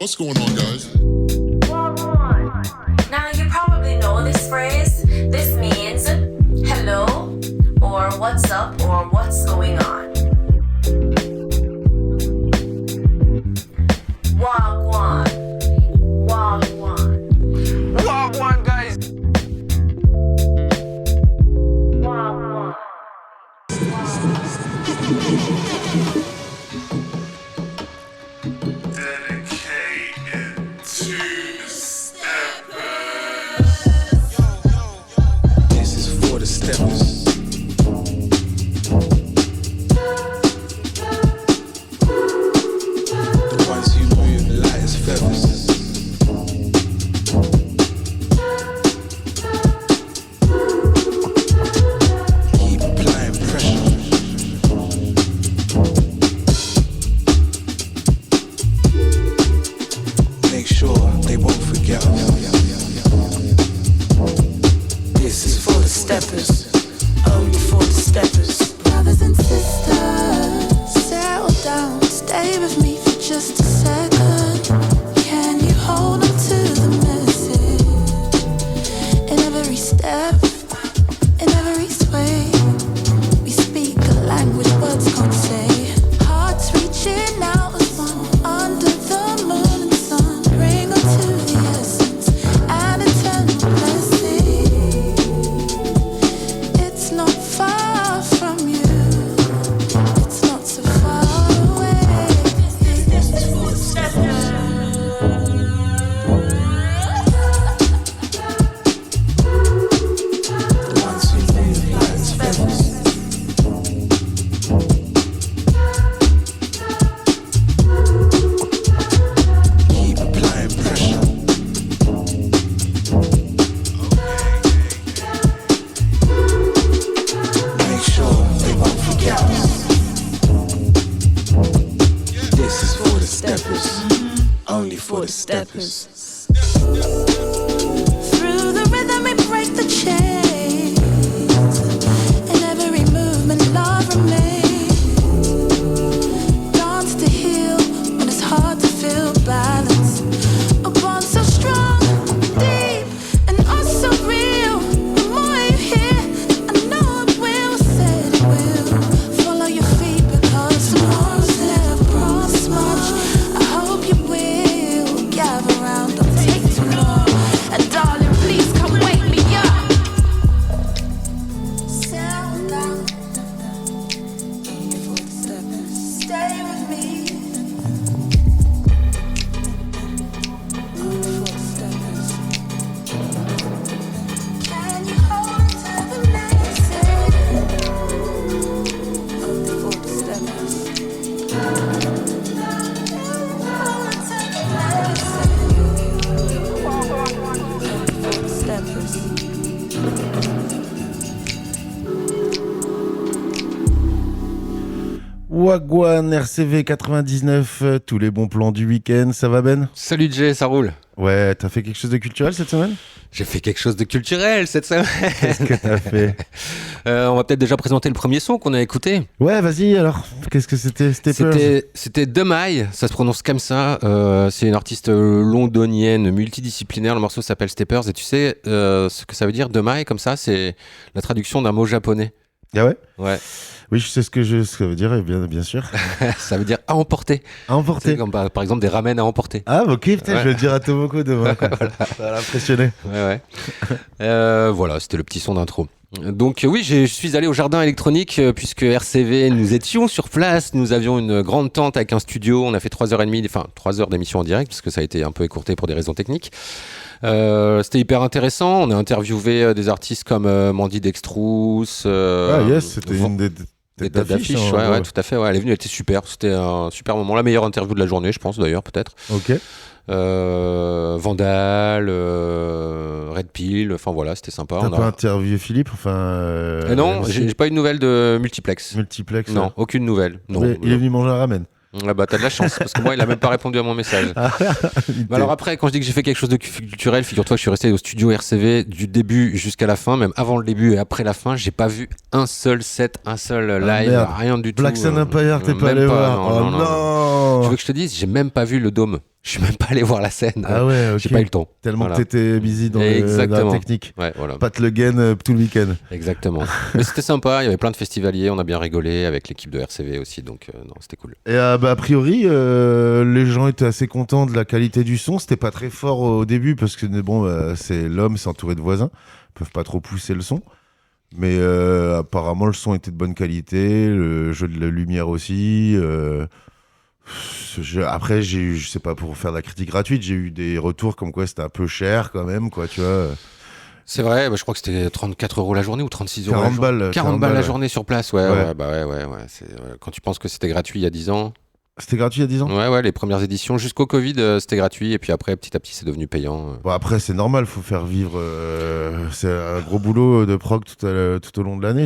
What's going on, guys? Now you probably know this phrase. This means hello, or what's up, or what's going on. Wagwan. Wagwan. Wagwan, guys. Wagwan. This is for the steppers. The ones who move light as feathers. Keep applying pressure. Make sure they won't forget us. This is for the steppers, only for the steppers. Brothers and sisters, settle down, stay with me for just a second. Can you hold on to the message? In every step, in every sway, we speak a language words can't say. Hearts reaching out as one under the moon and sun. Bring on to the essence and eternal blessing. It's not far from you. It's not so far away. This is for the steppers. The ones who move light as feathers. Keep applying pressure. Make sure they won't forget us. This is for the steppers, only for the steppers. Through the rhythm we break the chains. In every movement love remains. Dance to heal when it's hard to feel balance. A bond so strong, deep, and oh so real. The more you hear, I know it will, said it will. Follow your feet because tomorrow's never promised much. I hope you will gather round, don't take too long. And darling, please come wake me up. Settle down. For the steppers, stay with me. For the steppers. Can you hold to the message? For the steppers. Wagwan RCV 99, tous les bons plans du week-end, ça va Ben? Salut Jay, ça roule. Ouais, t'as fait quelque chose de culturel cette semaine? J'ai fait quelque chose de culturel cette semaine. Qu'est-ce que t'as fait? On va peut-être déjà présenter le premier son qu'on a écouté. Ouais, vas-y alors, qu'est-ce que c'était? C'était Demaille, ça se prononce comme ça. C'est une artiste londonienne multidisciplinaire. Le morceau s'appelle Steppers. Et tu sais ce que ça veut dire Demaille comme ça? C'est la traduction d'un mot japonais. Ah ouais? Ouais. Oui, je sais ce que ça veut dire, bien sûr. Ça veut dire à emporter. À emporter. C'est comme par exemple des ramen à emporter. Ah ok, putain, Ouais. je vais le dire à Tomoko demain. Quoi. Voilà. Ça va l'impressionner. Ouais. Voilà, c'était le petit son d'intro. Donc oui, je suis allé au jardin électronique puisque RCV, nous étions sur place, nous avions une grande tente avec un studio, on a fait 3h30, enfin 3 heures d'émission en direct parce que ça a été un peu écourté pour des raisons techniques. C'était hyper intéressant, on a interviewé des artistes comme Mandy Dextrous. Ah yes, c'était une des têtes d'affiche, ouais, tout à fait. Ouais, elle est venue, elle était super. C'était un super moment, la meilleure interview de la journée, je pense d'ailleurs, peut-être. Ok. Vandal, Red Pill, enfin voilà, c'était sympa. T'as pas interviewé Philippe, enfin. Non, j'ai pas eu de nouvelles de Multiplex. Multiplex. Non, aucune nouvelle. Non. Il est venu manger un ramen. Ah bah t'as de la chance parce que moi il a même pas répondu à mon message. Bah alors après quand je dis que j'ai fait quelque chose de culturel, figure-toi que je suis resté au studio RCV du début jusqu'à la fin, même avant le début et après la fin, j'ai pas vu un seul set, un seul live, merde. rien du tout. Black Sun Empire, t'es pas allé voir. Non. Tu veux que je te dise, j'ai même pas vu le dôme. Je suis même pas allé voir la scène. Ah ouais, ok. J'ai pas eu le temps. Tellement Voilà. que t'étais busy dans Exactement. la technique. Ouais, voilà. Pas de le gain tout le week-end. Exactement. Mais c'était sympa, il y avait plein de festivaliers, on a bien rigolé avec l'équipe de RCV aussi, donc non, c'était cool. Et a priori, les gens étaient assez contents de la qualité du son. C'était pas très fort au début parce que bon, c'est l'homme, c'est entouré de voisins. Ils peuvent pas trop pousser le son. Mais apparemment, le son était de bonne qualité, le jeu de la lumière aussi. Après, je sais pas, pour faire de la critique gratuite, j'ai eu des retours comme quoi c'était un peu cher quand même, quoi, tu vois. C'est vrai, je crois que c'était 34 € la journée ou 36 € 40 balles. 40 balles la ouais. journée sur place, ouais. Quand tu penses que c'était gratuit il y a 10 ans. C'était gratuit il y a 10 ans? Ouais, les premières éditions jusqu'au Covid, c'était gratuit, et puis après, petit à petit, c'est devenu payant. Bon, après, c'est normal, faut faire vivre. C'est un gros boulot de prog tout au long de l'année,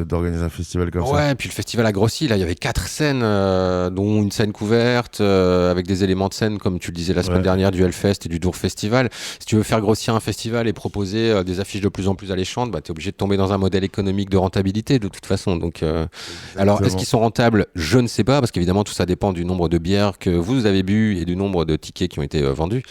d'organiser un festival comme ça. Ouais, puis le festival a grossi, là, il y avait 4 scènes, dont une scène couverte, avec des éléments de scène, comme tu le disais la semaine dernière, du Hellfest et du Dour Festival. Si tu veux faire grossir un festival et proposer des affiches de plus en plus alléchantes, bah, t'es obligé de tomber dans un modèle économique de rentabilité, de toute façon. Donc, alors, est-ce qu'ils sont rentables? Je ne sais pas, parce qu'évidemment, tout ça dépend du nombre de bières que vous avez bu et du nombre de tickets qui ont été vendus.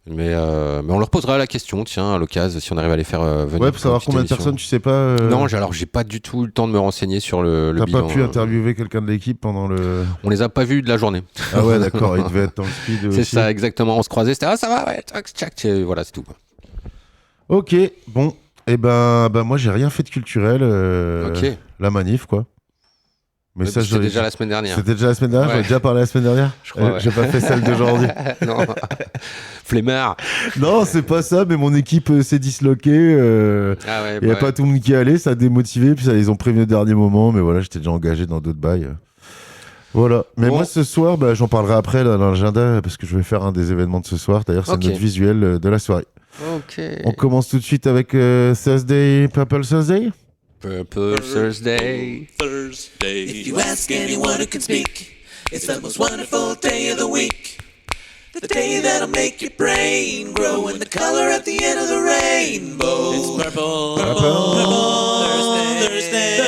Mais on leur posera la question, tiens, à l'occasion, si on arrive à les faire venir. Ouais, pour savoir combien de personnes, tu sais pas. Non, alors j'ai pas du tout eu le temps de me renseigner sur le bilan. T'as pas pu interviewer quelqu'un de l'équipe pendant le. On les a pas vus de la journée. Ah ouais, d'accord, ils devaient être dans le speed aussi. C'est ça, exactement. On se croisait, c'était ça va, ouais, tchac, voilà, c'est tout. Ok, bon. Et ben moi, j'ai rien fait de culturel. Ok. La manif, quoi. Mais ça, c'était déjà la semaine dernière. C'était déjà la semaine dernière. Ouais. J'avais déjà parlé la semaine dernière. Je crois. Ouais. J'ai pas fait celle d'aujourd'hui. Non. Flemmard. Non, c'est pas ça. Mais mon équipe s'est disloquée. Ah ouais. Il y a pas tout le monde qui allait. Ça a démotivé. Puis ça, ils ont prévenu au dernier moment. Mais voilà, j'étais déjà engagé dans d'autres bails. Voilà. Mais bon. moi, ce soir, j'en parlerai après là, dans l'agenda parce que je vais faire un des événements de ce soir. D'ailleurs, c'est notre visuel de la soirée. Ok. On commence tout de suite avec Thursday, Purple Thursday. Purple Thursday. If you ask anyone who can speak, it's the most wonderful day of the week. The day that'll make your brain grow in the color at the end of the rainbow. It's purple, Thursday.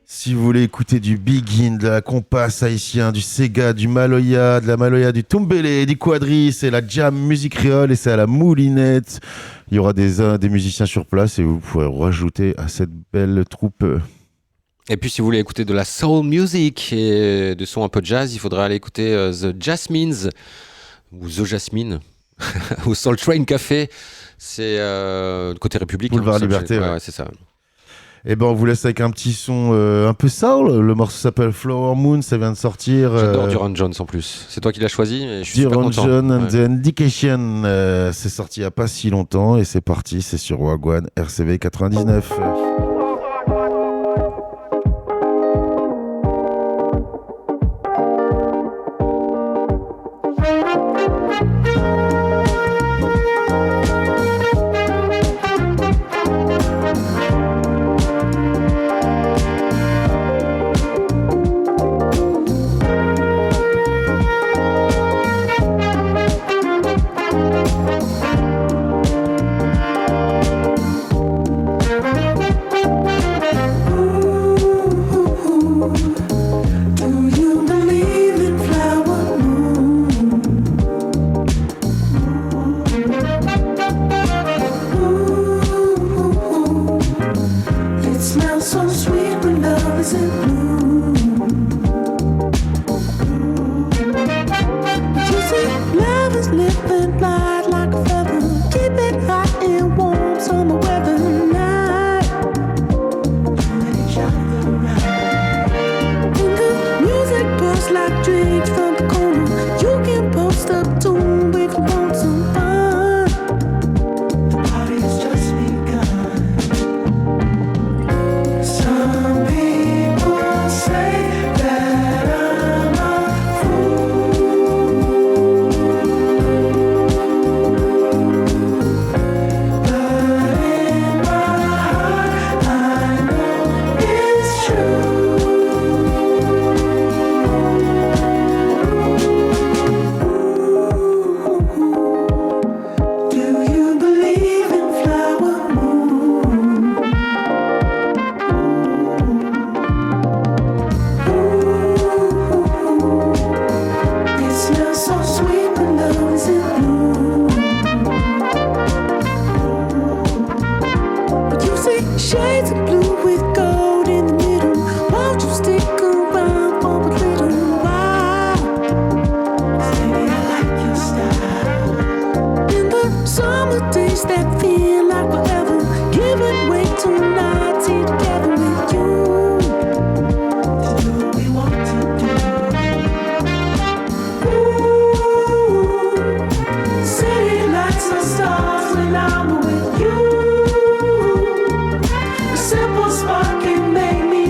Si vous voulez écouter du Begin, de la Compass haïtien, du Sega, du Maloya, de la Maloya, du Tumbele, du Quadri, c'est la Jam Musique Créole et c'est à la Moulinette. Il y aura des musiciens sur place et vous pourrez rajouter à cette belle troupe. Et puis si vous voulez écouter de la soul music et de son un peu jazz, il faudra aller écouter The Jasmines ou The Jasmine au Soul Train Café. C'est côté République. Boulevard Liberté. Ouais, c'est ça. Et ben on vous laisse avec un petit son un peu soul. Le morceau s'appelle Flower Moon, ça vient de sortir. J'adore Duran Jones en plus. C'est toi qui l'as choisi et je suis super Duran content. Jones and the Indication. C'est sorti il n'y a pas si longtemps et c'est parti. C'est sur Wagwan RCV 99.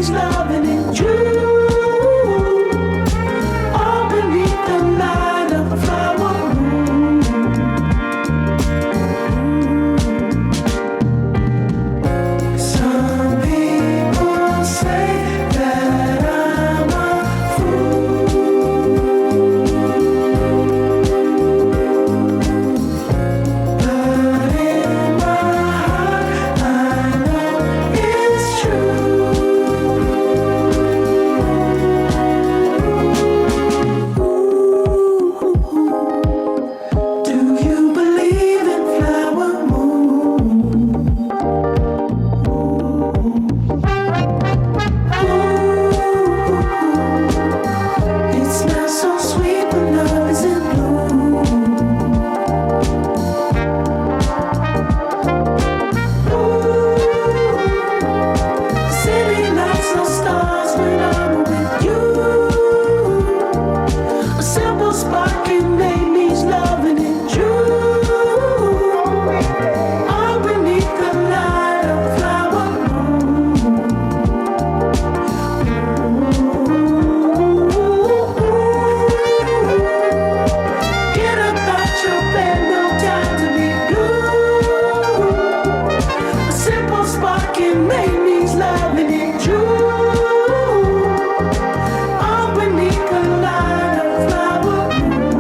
means loving in June. All beneath the light of a flower moon. Some people say that I'm a fool, but in my heart I know it's true. Do you believe in flower moon? It smells so sweet when love is in bloom. City lights, no stars when I'm with you. A simple spark can make me loving in June. All beneath the light of flower moon. Get about your bed, no time to be blue. A simple spark can make me loving in June. All beneath the light of flower moon.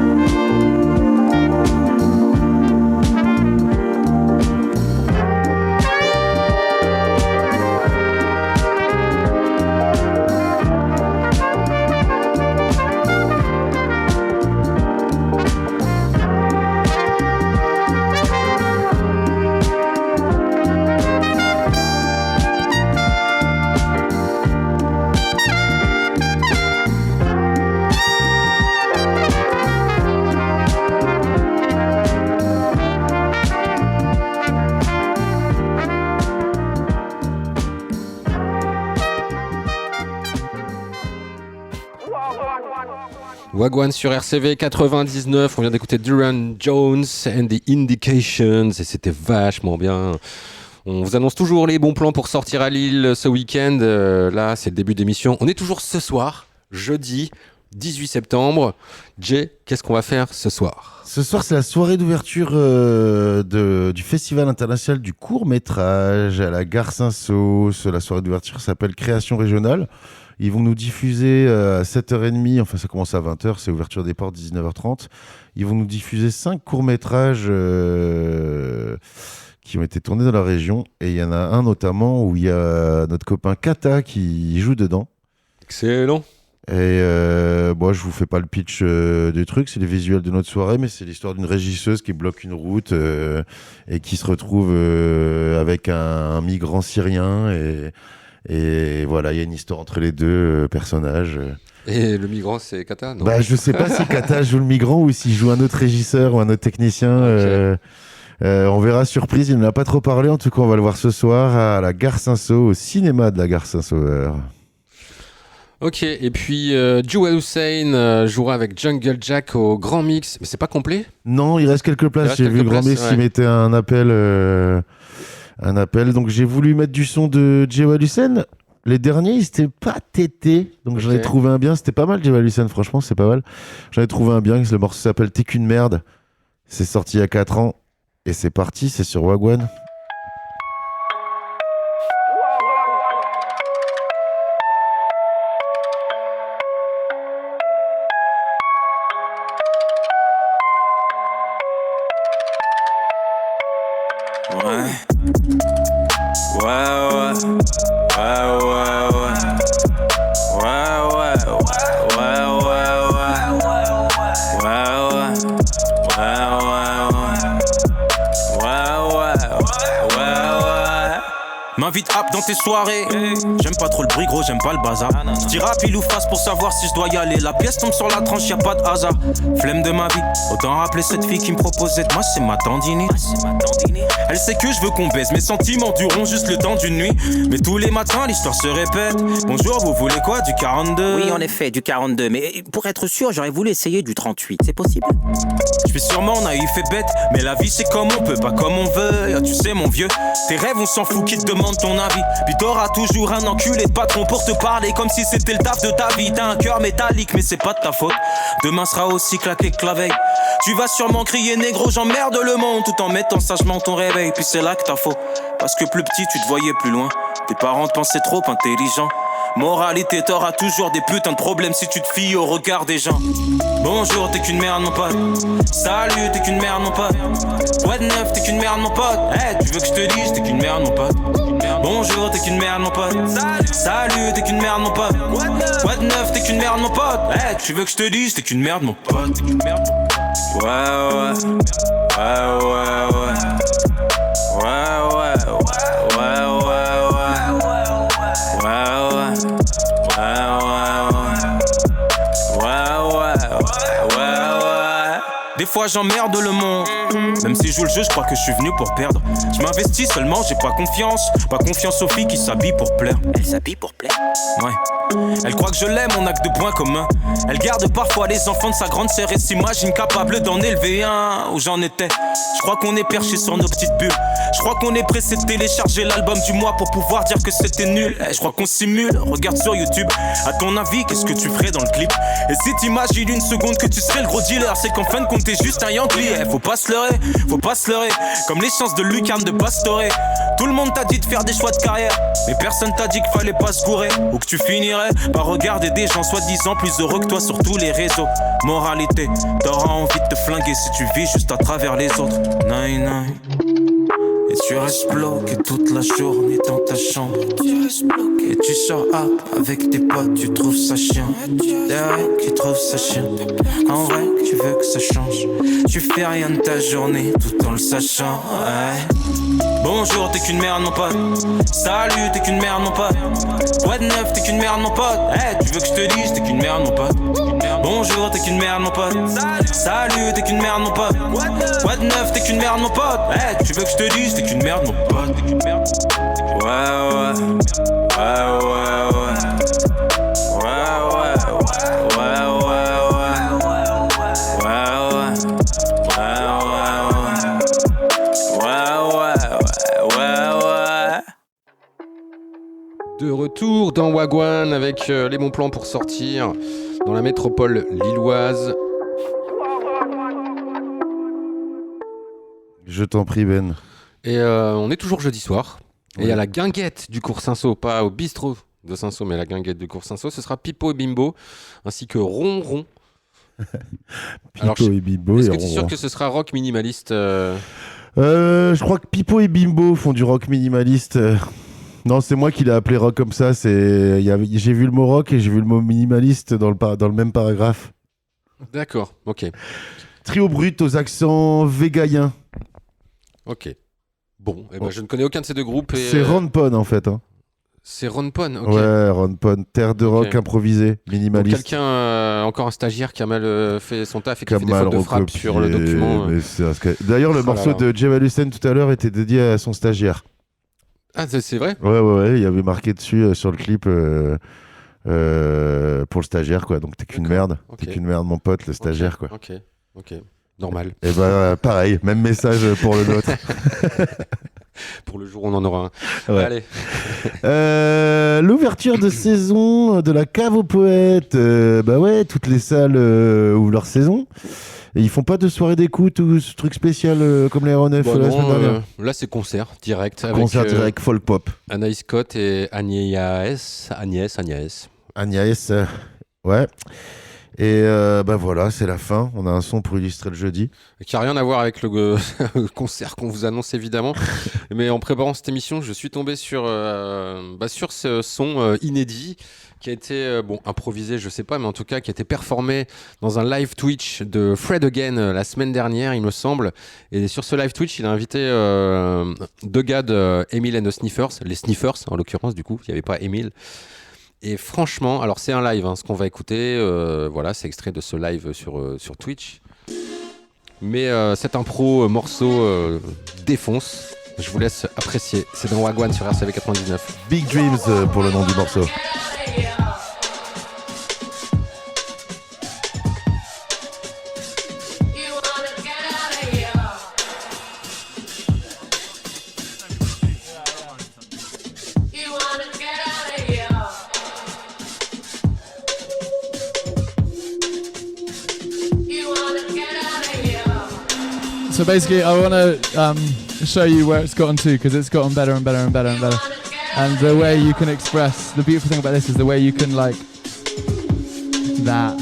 Wagwan sur RCV 99, on vient d'écouter Duran Jones and the Indications et c'était vachement bien. On vous annonce toujours les bons plans pour sortir à Lille ce week-end. Là, c'est le début d'émission. On est toujours ce soir, jeudi 18 septembre. Jay, qu'est-ce qu'on va faire ce soir ? Ce soir, c'est la soirée d'ouverture du Festival international du court-métrage à la Gare Saint-Sauce. La soirée d'ouverture s'appelle Création régionale. Ils vont nous diffuser à 7h30, enfin ça commence à 20h, c'est ouverture des portes 19h30. Ils vont nous diffuser 5 courts-métrages qui ont été tournés dans la région. Et il y en a un notamment où il y a notre copain Kata qui joue dedans. Excellent. Et bon, je vous fais pas le pitch du truc, c'est les visuels de notre soirée, mais c'est l'histoire d'une régisseuse qui bloque une route et qui se retrouve avec un migrant syrien et voilà, il y a une histoire entre les deux personnages. Et le migrant, c'est Kata, non ? Bah, je sais pas si Kata joue le migrant ou s'il joue un autre régisseur ou un autre technicien. Okay. On verra, surprise, il ne l'a pas trop parlé. En tout cas, on va le voir ce soir à la Gare Saint-Sauve, au cinéma de la Gare Saint-Sauveur. Ok, et puis Jewel Hussein jouera avec Jungle Jack au Grand Mix. Mais c'est pas complet ? Non, il reste quelques places. J'ai vu le Grand Mix, il mettait un appel. Donc j'ai voulu mettre du son de Jewel Hussein. Les derniers, ils étaient pas tétés. Donc j'en ai trouvé un bien. C'était pas mal, Jewel Hussein, franchement, c'est pas mal. J'en ai trouvé un bien. Le morceau s'appelle T'es qu'une merde. C'est sorti il y a 4 ans. Et c'est parti, c'est sur Wagwan. M'invite hop dans tes soirées. J'aime pas trop le bruit, gros, j'aime pas le bazar. J'dis pile ou face pour savoir si je dois y aller. La pièce tombe sur la tranche, y'a pas de hasard. Flemme de ma vie, autant rappeler cette fille qui me proposait de moi, c'est ma tandine. Elle sait que je veux qu'on baise, mes sentiments dureront juste le temps d'une nuit. Mais tous les matins, l'histoire se répète. Bonjour, vous voulez quoi, du 42? Oui, en effet, du 42. Mais pour être sûr, j'aurais voulu essayer du 38. C'est possible? Je suis sûrement naïf et bête, mais la vie c'est comme on peut, pas comme on veut. Tu sais, mon vieux, tes rêves, on s'en fout qui te demande ton vie. Puis t'auras toujours un enculé de patron pour te parler comme si c'était le taf de ta vie. T'as un cœur métallique mais c'est pas de ta faute. Demain sera aussi claqué que la veille. Tu vas sûrement crier négro, j'emmerde le monde, tout en mettant sagement ton réveil. Puis c'est là que t'as faux, parce que plus petit tu te voyais plus loin. Tes parents te pensaient trop intelligent. Moralité, t'auras toujours des putains de problèmes si tu te fies au regard des gens. Bonjour, t'es qu'une merde mon pote. Salut, t'es qu'une merde mon pote. Quoi de neuf, t'es qu'une merde mon pote. Hey, tu veux que je te dise, t'es qu'une merde mon pote. Bonjour, t'es qu'une merde mon pote. Salut, t'es qu'une merde mon pote. Quoi de neuf, t'es qu'une merde mon pote. Hey, tu veux que je te dise, t'es qu'une merde mon pote. Ouais, ouais, ouais, ouais, ouais. Ouais, ouais, ouais, ouais, ouais. Des fois j'emmerde le monde. Même si je joue le jeu, je crois que je suis venu pour perdre. Je m'investis seulement, j'ai pas confiance. Pas confiance aux filles qui s'habillent pour plaire. Elle s'habille pour plaire. Ouais. Elle croit que je l'aime, on a que de points communs. Elle garde parfois les enfants de sa grande sœur et s'imagine capable d'en élever un. Où j'en étais. Je crois qu'on est perché sur nos petites bulles. Je crois qu'on est pressé de télécharger l'album du mois pour pouvoir dire que c'était nul. Je crois qu'on simule, regarde sur YouTube. À ton avis, qu'est-ce que tu ferais dans le clip? Et si t'imagines une seconde que tu serais le gros dealer, c'est qu'en fin de compte t'es juste un Yankee. Faut pas se leurrer, faut pas se leurrer. Comme les chances de Lucarne de Pastore. Tout le monde t'a dit de faire des choix de carrière, mais personne t'a dit qu'il fallait pas se gourer. Ou que tu finirais par regarder des gens soi-disant plus heureux que toi sur tous les réseaux. Moralité, t'auras envie de te flinguer si tu vis juste à travers les autres. Nine, nine. Et tu restes bloqué toute la journée dans ta chambre. Et tu sors up avec tes potes, tu trouves ça chiant. Derrière qui trouve ça chiant. En vrai, tu veux que ça change. Tu fais rien de ta journée tout en le sachant. Ouais. Bonjour, t'es qu'une merde mon pote. Salut, t'es qu'une merde mon pote. Quoi de neuf, t'es qu'une merde mon pote. Hey, tu veux que je te dise, t'es qu'une merde mon pote. Bonjour, t'es qu'une merde mon pote. Salut, t'es qu'une merde mon pote. Quoi de neuf, t'es qu'une merde mon pote. Hey, tu veux que je te dise, t'es qu'une merde mon pote. Ouais, ouais, ouais, ouais, ouais. De retour dans Wagwan avec les bons plans pour sortir dans la métropole lilloise. Je t'en prie, Ben. Et on est toujours jeudi soir. Et il y a la guinguette du cours Saint-Saul, pas au bistrot de Saint-Saul, mais la guinguette du cours Saint-Saul. Ce sera Pipo et Bimbo, ainsi que Ronron. Pipo et Bimbo. Est-ce que tu es sûr que ce sera rock minimaliste Je crois que Pipo et Bimbo font du rock minimaliste. Non, c'est moi qui l'ai appelé rock comme ça. J'ai vu le mot rock et j'ai vu le mot minimaliste dans le même paragraphe. D'accord, ok. Trio brut aux accents végaïens. Ok. Bon, eh ben, je ne connais aucun de ces deux groupes. C'est Ronpon en fait. Hein. C'est Ronpon, ok. Ouais, Ronpon, terre de rock improvisé, minimaliste. Donc, quelqu'un, encore un stagiaire qui a mal fait son taf et qui a fait des fautes de frappe sur le document. D'ailleurs, le morceau de Jeva Lucen tout à l'heure était dédié à son stagiaire. Ah, c'est vrai? Ouais, il y avait marqué dessus sur le clip pour le stagiaire, quoi. Donc t'es qu'une merde. Okay. T'es qu'une merde, mon pote, le stagiaire, quoi. Ok. Normal. Et bah, pareil, même message pour le nôtre. Pour le jour où on en aura un. Ouais. Allez. L'ouverture de saison de la cave aux poètes. Bah ouais, toutes les salles ouvrent leur saison. Et ils font pas de soirée d'écoute ou ce truc spécial comme l'aéronef la semaine dernière. Là, c'est concert direct. Concert direct, folk pop. Anaïs Scott et Agnès. Ouais. Et bah voilà, c'est la fin. On a un son pour illustrer le jeudi. Qui n'a rien à voir avec le concert qu'on vous annonce évidemment. Mais en préparant cette émission, je suis tombé sur ce son inédit qui a été improvisé, je sais pas, mais en tout cas qui a été performé dans un live Twitch de Fred Again la semaine dernière, il me semble. Et sur ce live Twitch, il a invité deux gars de Emile and the Sniffers, les Sniffers en l'occurrence, du coup, il n'y avait pas Emile. Et franchement, alors c'est un live, ce qu'on va écouter, voilà, c'est extrait de ce live sur Twitch. Mais cet impro morceau défonce. Je vous laisse apprécier. C'est dans Wagwan sur RCV 99. Big Dreams pour le nom du morceau. So basically, I want to show you where it's gotten to, because it's gotten better and better and better and better. And the way you can express, the beautiful thing about this is the way you can like that.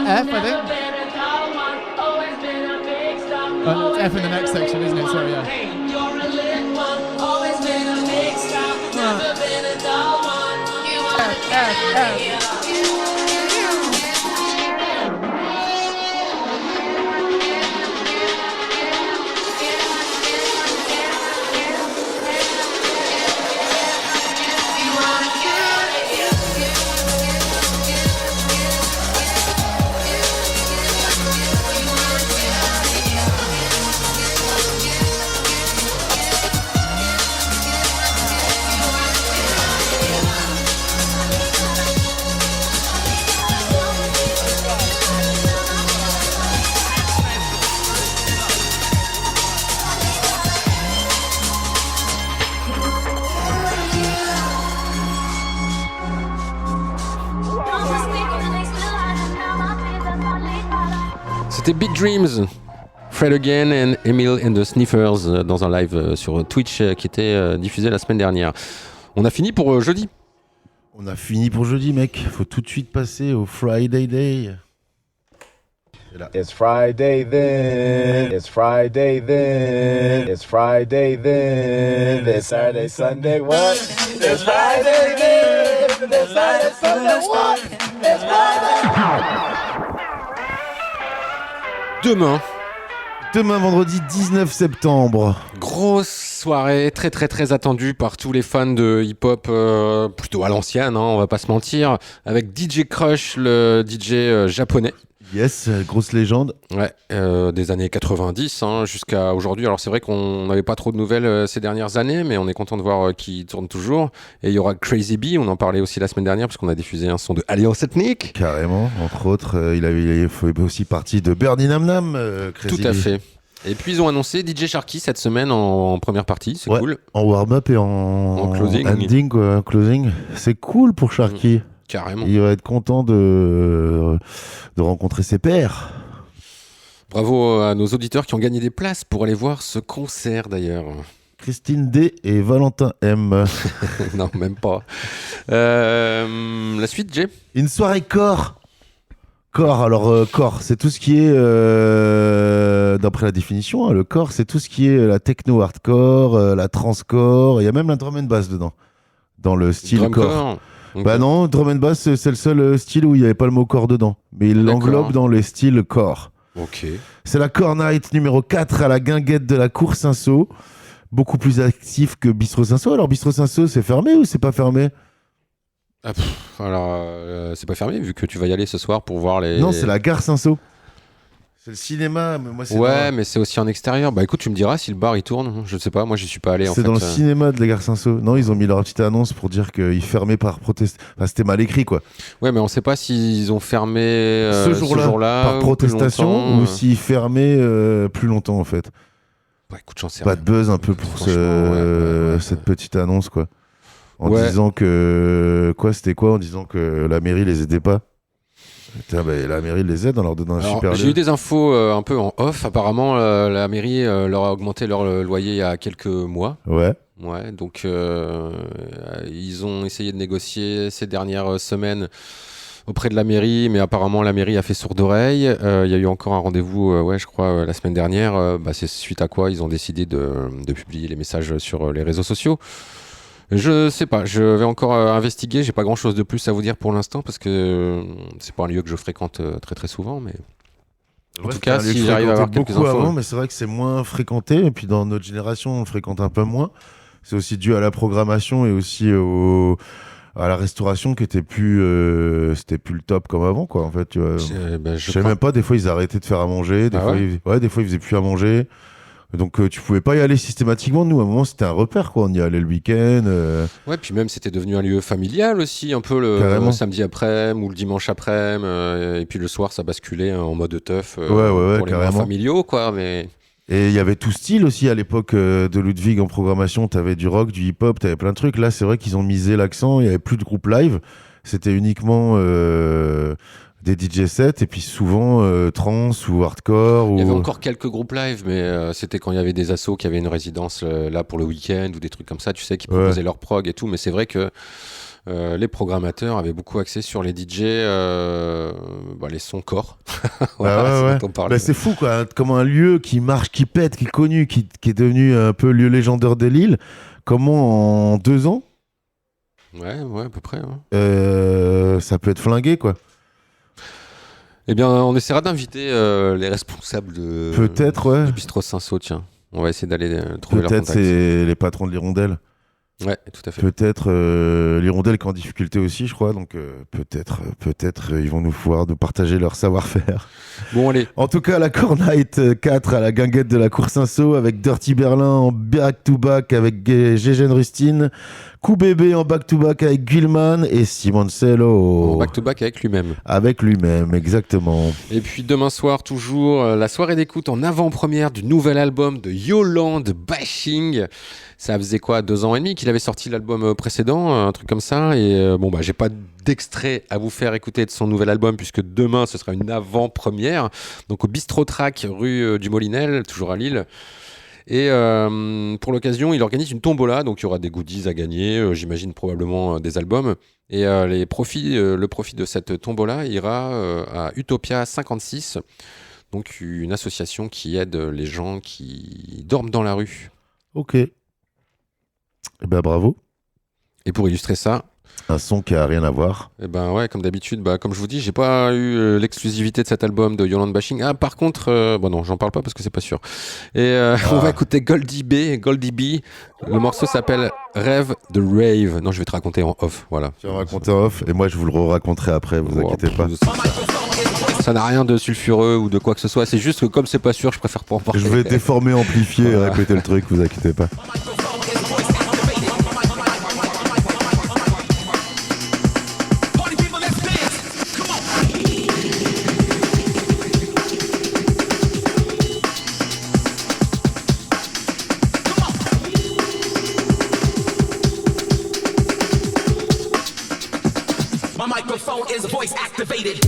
F, I think. It's F in the next section, isn't it? Sorry, yeah. F. C'était Big Dreams, Fred Again and Emil and the Sniffers dans un live sur Twitch qui était diffusé la semaine dernière. On a fini pour jeudi. On a fini pour jeudi, mec. Faut tout de suite passer au Friday Day. It's Friday then, it's Friday then, it's Friday then, it's Saturday, Sunday, what? It's Friday then, it's Saturday, Sunday, what? It's Friday. Demain, vendredi 19 septembre. Grosse soirée, très très très attendue par tous les fans de hip-hop, plutôt à l'ancienne, hein, on va pas se mentir, avec DJ Crush, le DJ japonais. Yes, grosse légende. Ouais, des années 90 hein, jusqu'à aujourd'hui. Alors c'est vrai qu'on n'avait pas trop de nouvelles ces dernières années, mais on est content de voir qu'il tourne toujours. Et il y aura Crazy B, on en parlait aussi la semaine dernière, parce qu'on a diffusé un son de Alliance Ethnique. Carrément, entre autres, il fait aussi partie de Birdie Nam Nam. Tout à fait. Et puis ils ont annoncé DJ Sharky cette semaine en première partie, c'est cool. En warm-up et en closing. Ending, quoi, closing. C'est cool pour Sharky. Carrément. Il va être content de rencontrer ses pairs. Bravo à nos auditeurs qui ont gagné des places pour aller voir ce concert d'ailleurs. Christine D et Valentin M. Non, même pas. La suite, Jay. Une soirée corps. Corps, alors corps, c'est tout ce qui est, d'après la définition, hein, le corps, c'est tout ce qui est la techno hardcore, la transcore, il y a même la drum and bass dedans, dans le style corps. Drumcore. Ok. Bah non, drum and bass, c'est le seul style où il n'y avait pas le mot corps dedans, mais il D'accord. l'englobe dans les styles corps. Ok. C'est la Core Night numéro 4 à la guinguette de la Cour Saint-Saul, beaucoup plus actif que Bistro Saint-Saul. Alors Bistro Saint-Saul, c'est fermé ou c'est pas fermé? Alors, c'est pas fermé vu que tu vas y aller ce soir pour voir les. Non, c'est la Gare Saint-Saul. C'est le cinéma, mais moi c'est Ouais, mais c'est aussi en extérieur. Bah écoute, tu me diras si le bar il tourne. Je sais pas, moi j'y suis pas allé en fait. C'est dans le cinéma de la Gare Saint-Saul. Non, ils ont mis leur petite annonce pour dire qu'ils fermaient par protest. Enfin, c'était mal écrit, quoi. Ouais, mais on sait pas s'ils ont fermé ce jour-là ou par plus protestation longtemps, ou s'ils fermaient plus longtemps, en fait. Bah écoute, j'en sais Pas rien. de buzz un peu pour Franchement, ouais. cette petite annonce, quoi. En Ouais. disant que. Quoi, c'était quoi? En disant que la mairie les aidait pas. Putain, bah, la mairie les aide en leur donnant un Alors, super j'ai lieu. eu des infos un peu en off. Apparemment, la mairie leur a augmenté leur loyer il y a quelques mois. Ouais. Ouais, donc ils ont essayé de négocier ces dernières semaines auprès de la mairie, mais apparemment la mairie a fait sourde oreille. Il y a eu encore un rendez-vous, je crois, la semaine dernière. C'est suite à quoi ils ont décidé de publier les messages sur les réseaux sociaux. Je sais pas, je vais encore investiguer. J'ai pas grand chose de plus à vous dire pour l'instant parce que c'est pas un lieu que je fréquente très très souvent, mais. En tout cas, si j'arrive à avoir quelques beaucoup infos. avant, mais c'est vrai que c'est moins fréquenté. Et puis dans notre génération, on le fréquente un peu moins. C'est aussi dû à la programmation et aussi à la restauration qui était plus, c'était plus le top comme avant, quoi. En fait, tu vois. Je sais même pas. Des fois, ils arrêtaient de faire à manger. Des fois, des fois, ils faisaient plus à manger. Donc tu pouvais pas y aller systématiquement. Nous, à un moment, c'était un repère, quoi. On y allait le week-end. Ouais, puis même c'était devenu un lieu familial aussi, un peu le samedi après-midi ou le dimanche après-midi, et puis le soir ça basculait en mode teuf pour les moments familiaux, quoi. Mais et il y avait tout style aussi à l'époque de Ludwig en programmation. T'avais du rock, du hip-hop, t'avais plein de trucs. Là, c'est vrai qu'ils ont misé l'accent. Il y avait plus de groupe live. C'était uniquement des DJ sets et puis souvent trance ou hardcore. Il y avait encore quelques groupes live, mais c'était quand il y avait des assos qui avaient une résidence là pour le week-end ou des trucs comme ça, tu sais, qui proposaient leur prog et tout. Mais c'est vrai que les programmateurs avaient beaucoup axé sur les DJ, les sons corps. Voilà, c'est fou, quoi. Comment un lieu qui marche, qui pète, qui est connu, qui est devenu un peu lieu légendaire de Lille, comment en 2 ans, ouais, à peu près. Ouais. Ça peut être flingué, quoi. Eh bien, on essaiera d'inviter les responsables peut-être, du Bistro Saint-Saul, tiens. On va essayer d'aller trouver leur contact. Peut-être c'est les patrons de l'Hirondelle. Ouais, tout à fait. Peut-être l'Hirondelle qui est en difficulté aussi, je crois. Donc peut-être ils vont nous pouvoir nous partager leur savoir-faire. Bon, allez. En tout cas, la Core Night 4 à la guinguette de la Cour Saint-Saul avec Dirty Berlin en back-to-back avec Gégène Rustine, Koubébé en back-to-back avec Gilman et Simoncello. En back-to-back avec lui-même. Avec lui-même, exactement. Et puis demain soir, toujours la soirée d'écoute en avant-première du nouvel album de Yolande Bashing. Ça faisait quoi, 2 ans et demi qu'il avait sorti l'album précédent, un truc comme ça. Et j'ai pas d'extrait à vous faire écouter de son nouvel album puisque demain ce sera une avant-première. Donc au Bistro Track, rue du Molinel, toujours à Lille. Et pour l'occasion, il organise une tombola, donc il y aura des goodies à gagner, j'imagine probablement des albums. Et le profit de cette tombola ira à Utopia 56, donc une association qui aide les gens qui dorment dans la rue. Ok. Eh ben bravo. Et pour illustrer ça, un son qui a rien à voir. Eh ben ouais, comme d'habitude, comme je vous dis, j'ai pas eu l'exclusivité de cet album de Yolande Bashing. Ah, par contre, non, j'en parle pas parce que c'est pas sûr. Et on va écouter Goldie B. Le morceau s'appelle Rêve de Rave. Non, je vais te raconter en off, voilà. Tu vas raconter en off et moi je vous le raconterai après, vous inquiétez pas. Ça n'a rien de sulfureux ou de quoi que ce soit, c'est juste que comme c'est pas sûr, je préfère pas en parler. Je vais déformer, amplifier et répéter le truc, vous inquiétez pas. My microphone is voice activated.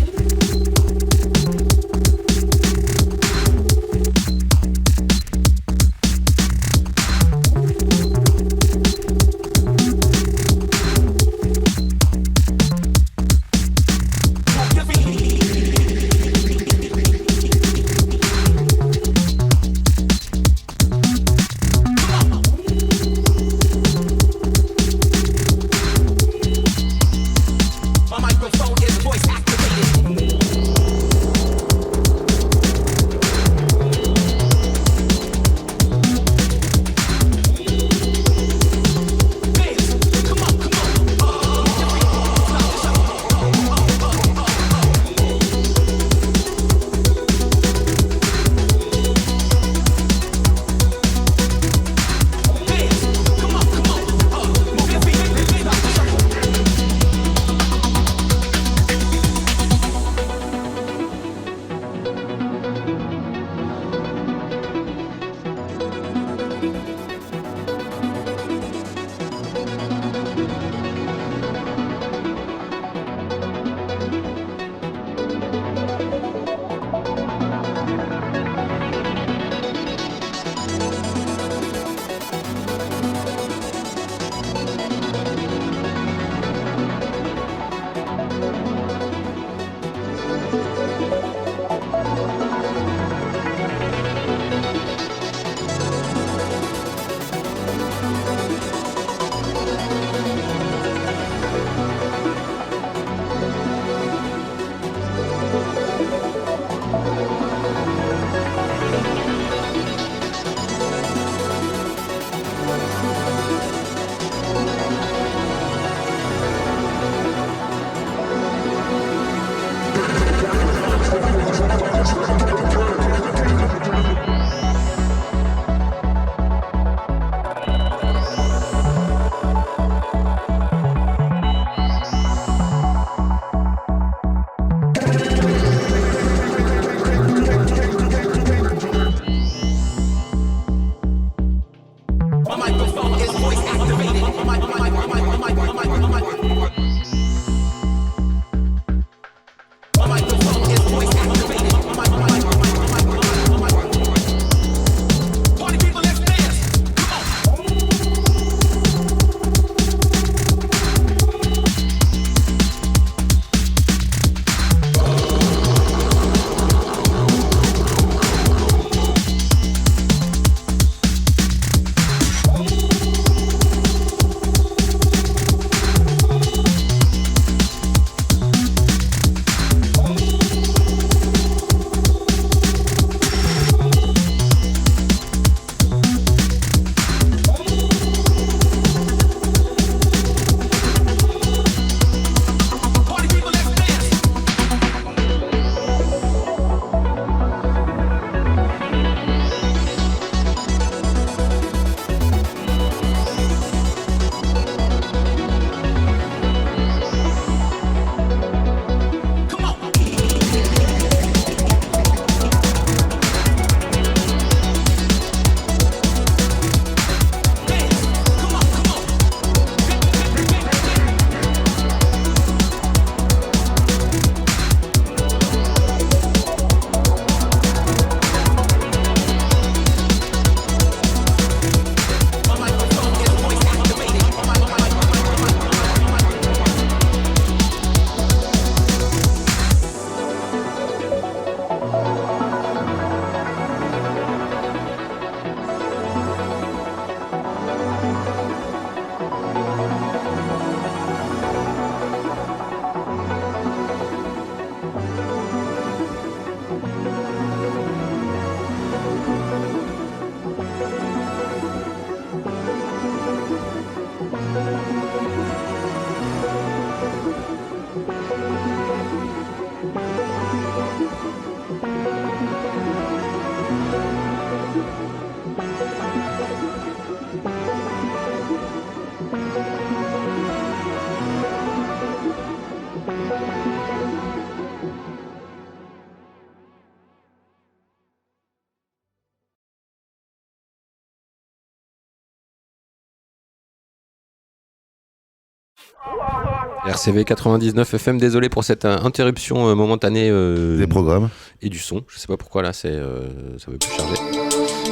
RCV 99 FM, désolé pour cette interruption momentanée des programmes et du son. Je sais pas pourquoi là, ça veut plus charger.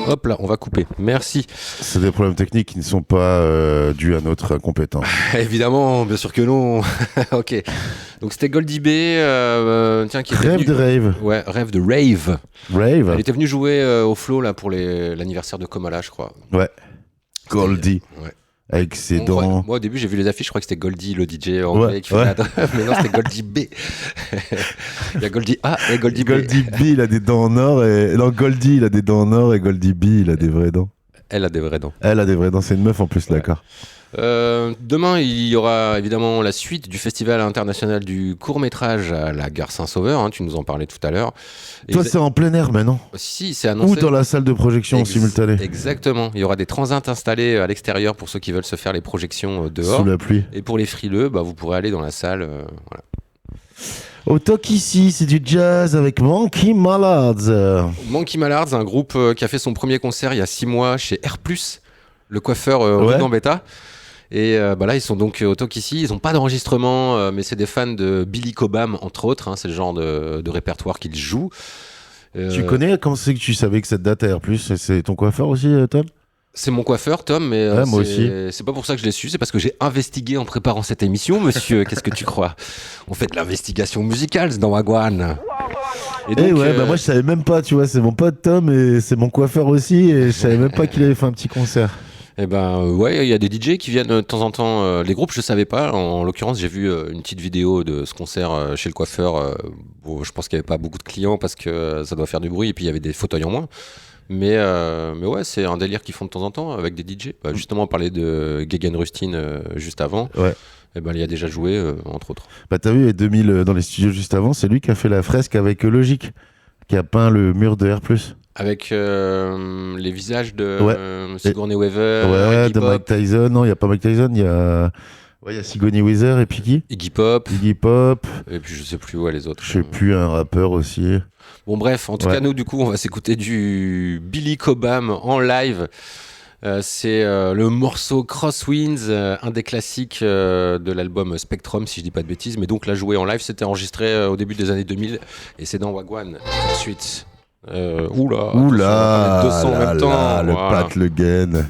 Hop là, on va couper. Merci. C'est des problèmes techniques qui ne sont pas dus à notre incompétence. Évidemment, bien sûr que non. Ok. Donc c'était Goldie B. Tiens, qui Rêve de Rave. Ouais, Rêve de Rave. Rave. Elle était venue jouer au Flow là pour l'anniversaire de Komala, je crois. Ouais. Goldie. Ouais. Avec ses dents. Moi au début j'ai vu les affiches, je crois que c'était Goldie le DJ anglais qui fait la drum, mais non c'était Goldie B. Il y a Goldie A et Goldie B. Goldie B il a des dents en or et non Goldie il a des dents en or et Goldie B il a des vraies dents. Elle a des vraies dents. Elle a des vraies dents, c'est une meuf en plus, d'accord. Demain, il y aura évidemment la suite du Festival international du court-métrage à la Gare Saint-Sauveur, hein, tu nous en parlais tout à l'heure. Toi, c'est en plein air maintenant. Si, c'est annoncé. Ou dans la salle de projection en simultané. Exactement. Il y aura des transits installés à l'extérieur pour ceux qui veulent se faire les projections dehors. Sous la pluie. Et pour les frileux, vous pourrez aller dans la salle. Voilà. Au Talk ici, c'est du jazz avec Monkey Mallards. Monkey Mallards, un groupe qui a fait son premier concert il y a 6 mois chez R+, le coiffeur rue Gambetta. Et là, ils sont donc au Talk ici. Ils n'ont pas d'enregistrement, mais c'est des fans de Billy Cobham, entre autres. Hein, c'est le genre de répertoire qu'ils jouent. Tu connais, comment c'est que tu savais que cette date à R+, c'est ton coiffeur aussi, Tom ? C'est mon coiffeur, Tom, mais Ouais, moi c'est- aussi. c'est pas pour ça que je l'ai su, c'est parce que j'ai investigué en préparant cette émission, monsieur. Qu'est-ce que tu crois? On fait de l'investigation musicale dans Wagwan. Et Eh donc, ouais, bah moi je savais même pas, tu vois, c'est mon pote Tom et c'est mon coiffeur aussi et je savais même pas qu'il avait fait un petit concert. eh ben ouais, il y a des DJ qui viennent de temps en temps. Les groupes, je savais pas. En l'occurrence, j'ai vu une petite vidéo de ce concert chez le coiffeur. Bon, je pense qu'il y avait pas beaucoup de clients parce que ça doit faire du bruit et puis il y avait des fauteuils en moins. Mais ouais, c'est un délire qu'ils font de temps en temps avec des DJ. Bah, justement, on parlait de Gegen Rustin juste avant. Ouais. Et ben, il y a déjà joué, entre autres. Bah t'as vu, il y a 2000 dans les studios juste avant, c'est lui qui a fait la fresque avec Logic, qui a peint le mur de R+. Avec les visages de Ouais. Sigourney Weaver, Ouais, Iggy de Pop, Mike Tyson. Non, il n'y a pas Mike Tyson, il y a Sigourney Weaver et puis qui Iggy Pop, Iggy Pop, et puis je sais plus où les autres. je sais plus, un rappeur aussi. Bon bref, en tout Ouais. cas nous du coup on va s'écouter du Billy Cobham en live. C'est le morceau Crosswinds, un des classiques de l'album Spectrum si je dis pas de bêtises. Mais donc là joué en live, c'était enregistré au début des années 2000 et c'est dans Wagwan tout de suite. Oula, Oula, attention, on va mettre 200 en là, même temps. là, le Voilà. Pat Le Guen.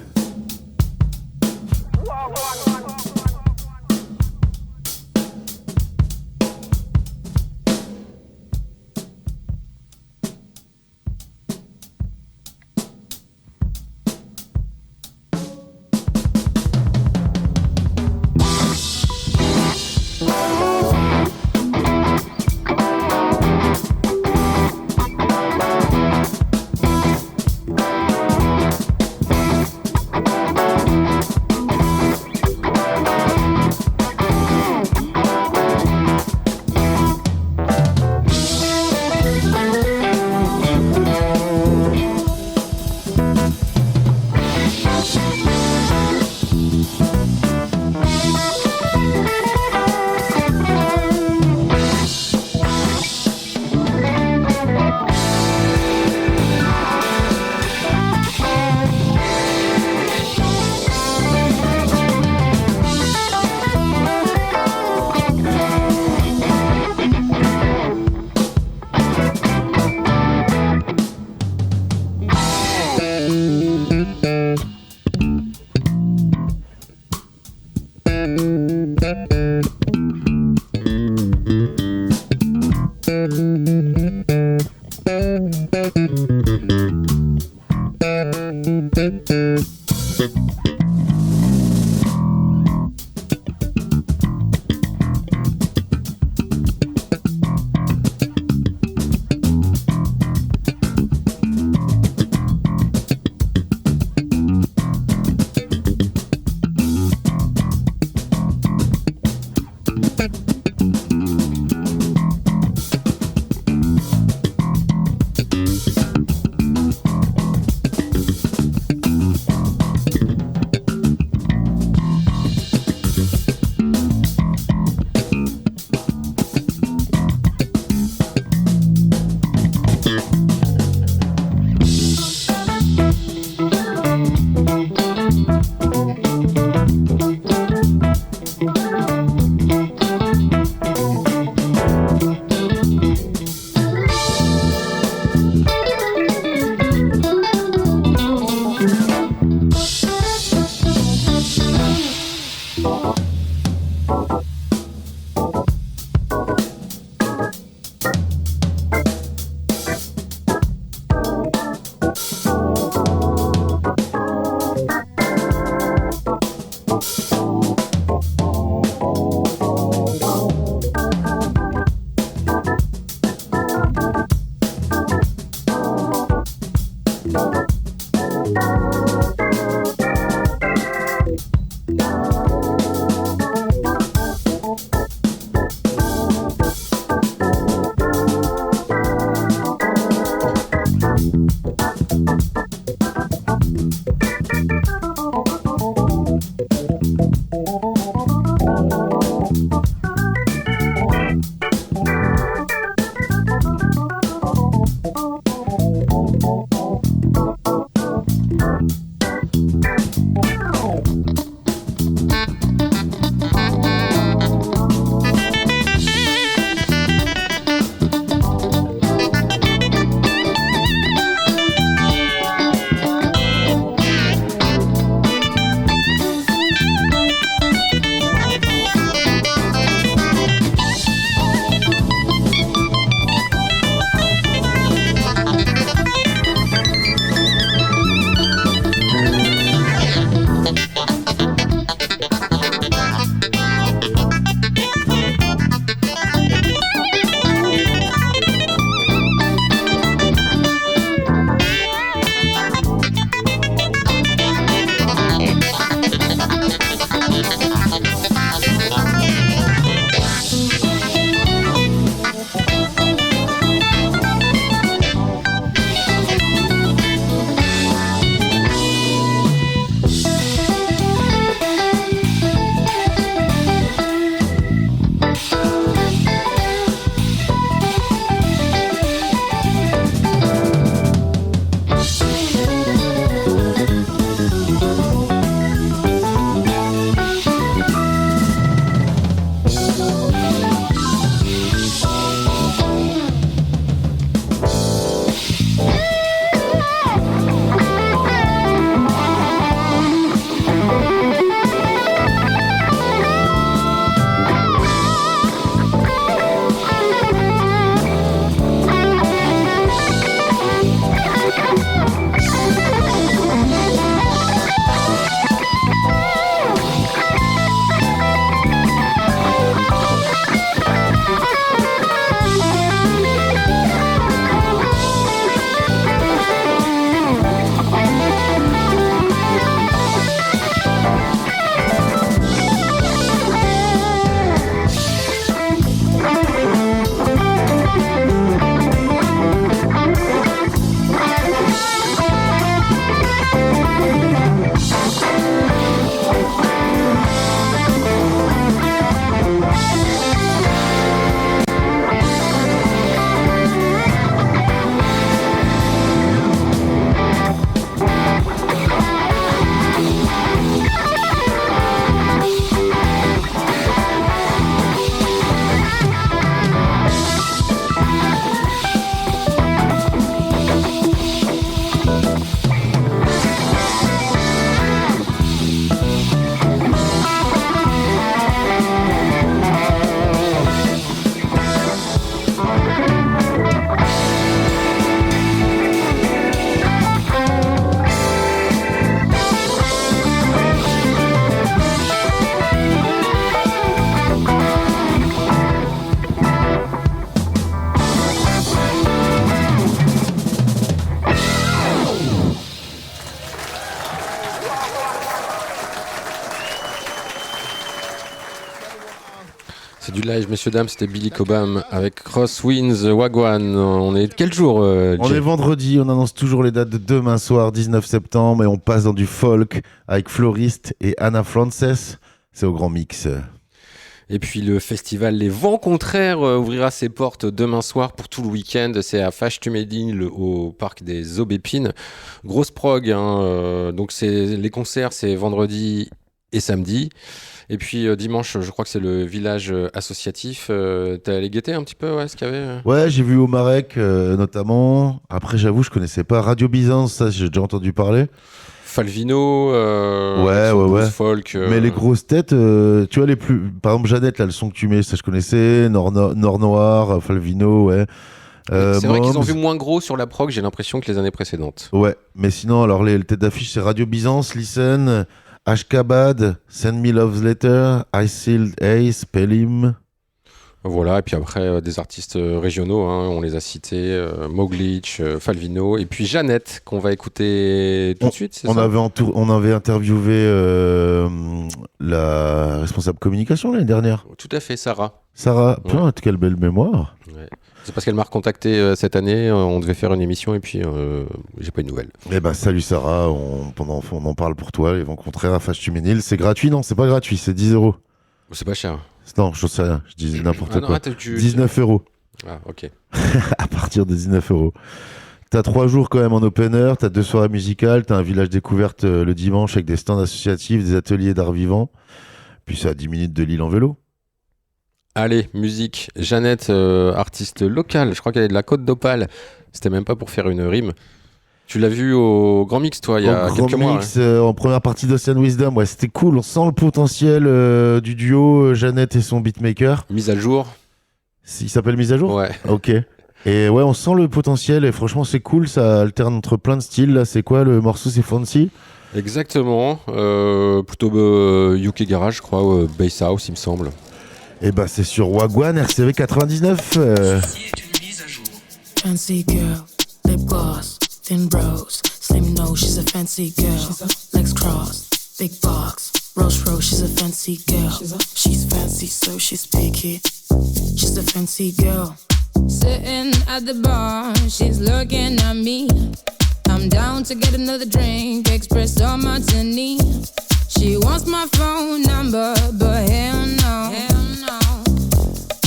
Village, messieurs, dames, c'était Billy Cobham avec Crosswinds Wagwan. On est quel jour On Jay est vendredi, on annonce toujours les dates de demain soir, 19 septembre, et on passe dans du folk avec Floriste et Anna Frances. C'est au Grand Mix. Et puis le festival Les Vents Contraires ouvrira ses portes demain soir pour tout le week-end. C'est à Fâche-Tumédine, au parc des Aubépines. Grosse prog, hein, donc les concerts, c'est vendredi et samedi. Et puis dimanche, je crois que c'est le village associatif. T'es allé guetter un petit peu ce qu'il y avait Ouais, j'ai vu Omarek notamment. Après, j'avoue, je connaissais pas Radio Byzance, ça j'ai déjà entendu parler. Falvino, ouais. folk. Mais les grosses têtes, tu vois, les plus. Par exemple, Jeannette, là, le son que tu mets, ça je connaissais. Nord Noir, Falvino, ouais. C'est vrai qu'ils ont Moms. vu moins gros sur la prog, j'ai l'impression, que les années précédentes. Ouais, mais sinon, alors les têtes d'affiche, c'est Radio Byzance, Listen, Ashkabad, Send Me Love's Letter, I Sealed Ace, Pelim. Voilà, et puis après, des artistes régionaux, hein, on les a cités, Moglich, Falvino, et puis Jeannette, qu'on va écouter tout de suite, c'est On ça avait interviewé la responsable communication l'année dernière. Tout à fait, Sarah. Sarah, Ouais. putain, quelle belle mémoire. Ouais. C'est parce qu'elle m'a recontacté cette année, on devait faire une émission, et puis j'ai pas eu de nouvelles. Eh ben, salut Sarah, on en parle pour toi, les Vents Contraires à Fâche-Tuménil. C'est gratuit? Non, c'est pas gratuit, c'est 10 €. C'est pas cher. Non, je sais rien, je dis n'importe non, quoi. attends, 19 €. Ah, ok. À partir de 19 €. T'as 3 jours quand même en open air, t'as 2 soirées musicales, t'as un village découverte le dimanche avec des stands associatifs, des ateliers d'art vivant. Puis c'est à 10 minutes de Lille en vélo. Allez, musique. Jeannette, artiste locale, je crois qu'elle est de la Côte d'Opale. C'était même pas pour faire une rime. Tu l'as vu au Grand Mix, toi, il y a En quelques Grand mois. Mix, en première partie d'Ocean Wisdom, ouais, c'était cool. On sent le potentiel du duo Jeannette et son beatmaker. Mise à jour. Il s'appelle Mise à jour? Ouais. Ok. Et ouais, on sent le potentiel et franchement, c'est cool. Ça alterne entre plein de styles. Là, c'est quoi le morceau? C'est Fancy? Exactement. Plutôt UK Garage, je crois, Bass House, il me semble. Et bah, c'est sur Wagwan RCV 99. Fancy girl, lip gloss, thin brows, slim nose, she's a fancy girl. Legs crossed, big box, Rolls Royce, she's a fancy girl. She's fancy, so she's picky. She's a fancy girl. Sitting at the bar, she's looking at me. I'm down to get another drink, espresso martini. She wants my phone number, but hell no,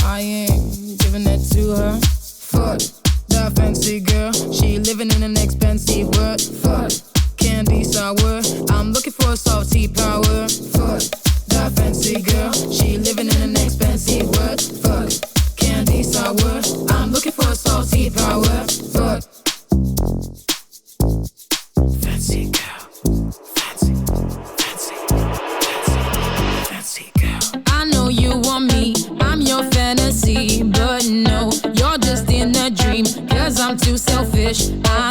I ain't giving it to her. Fuck that fancy girl, she living in an expensive world. Fuck candy sour, I'm looking for a salty power. Fuck that fancy girl, she living in an expensive world. Fuck candy sour, I'm looking for a salty power. Fuck fancy girl, fancy girl. I know you want me, I'm your fantasy, but no, you're just in a dream, 'cause I'm too selfish. I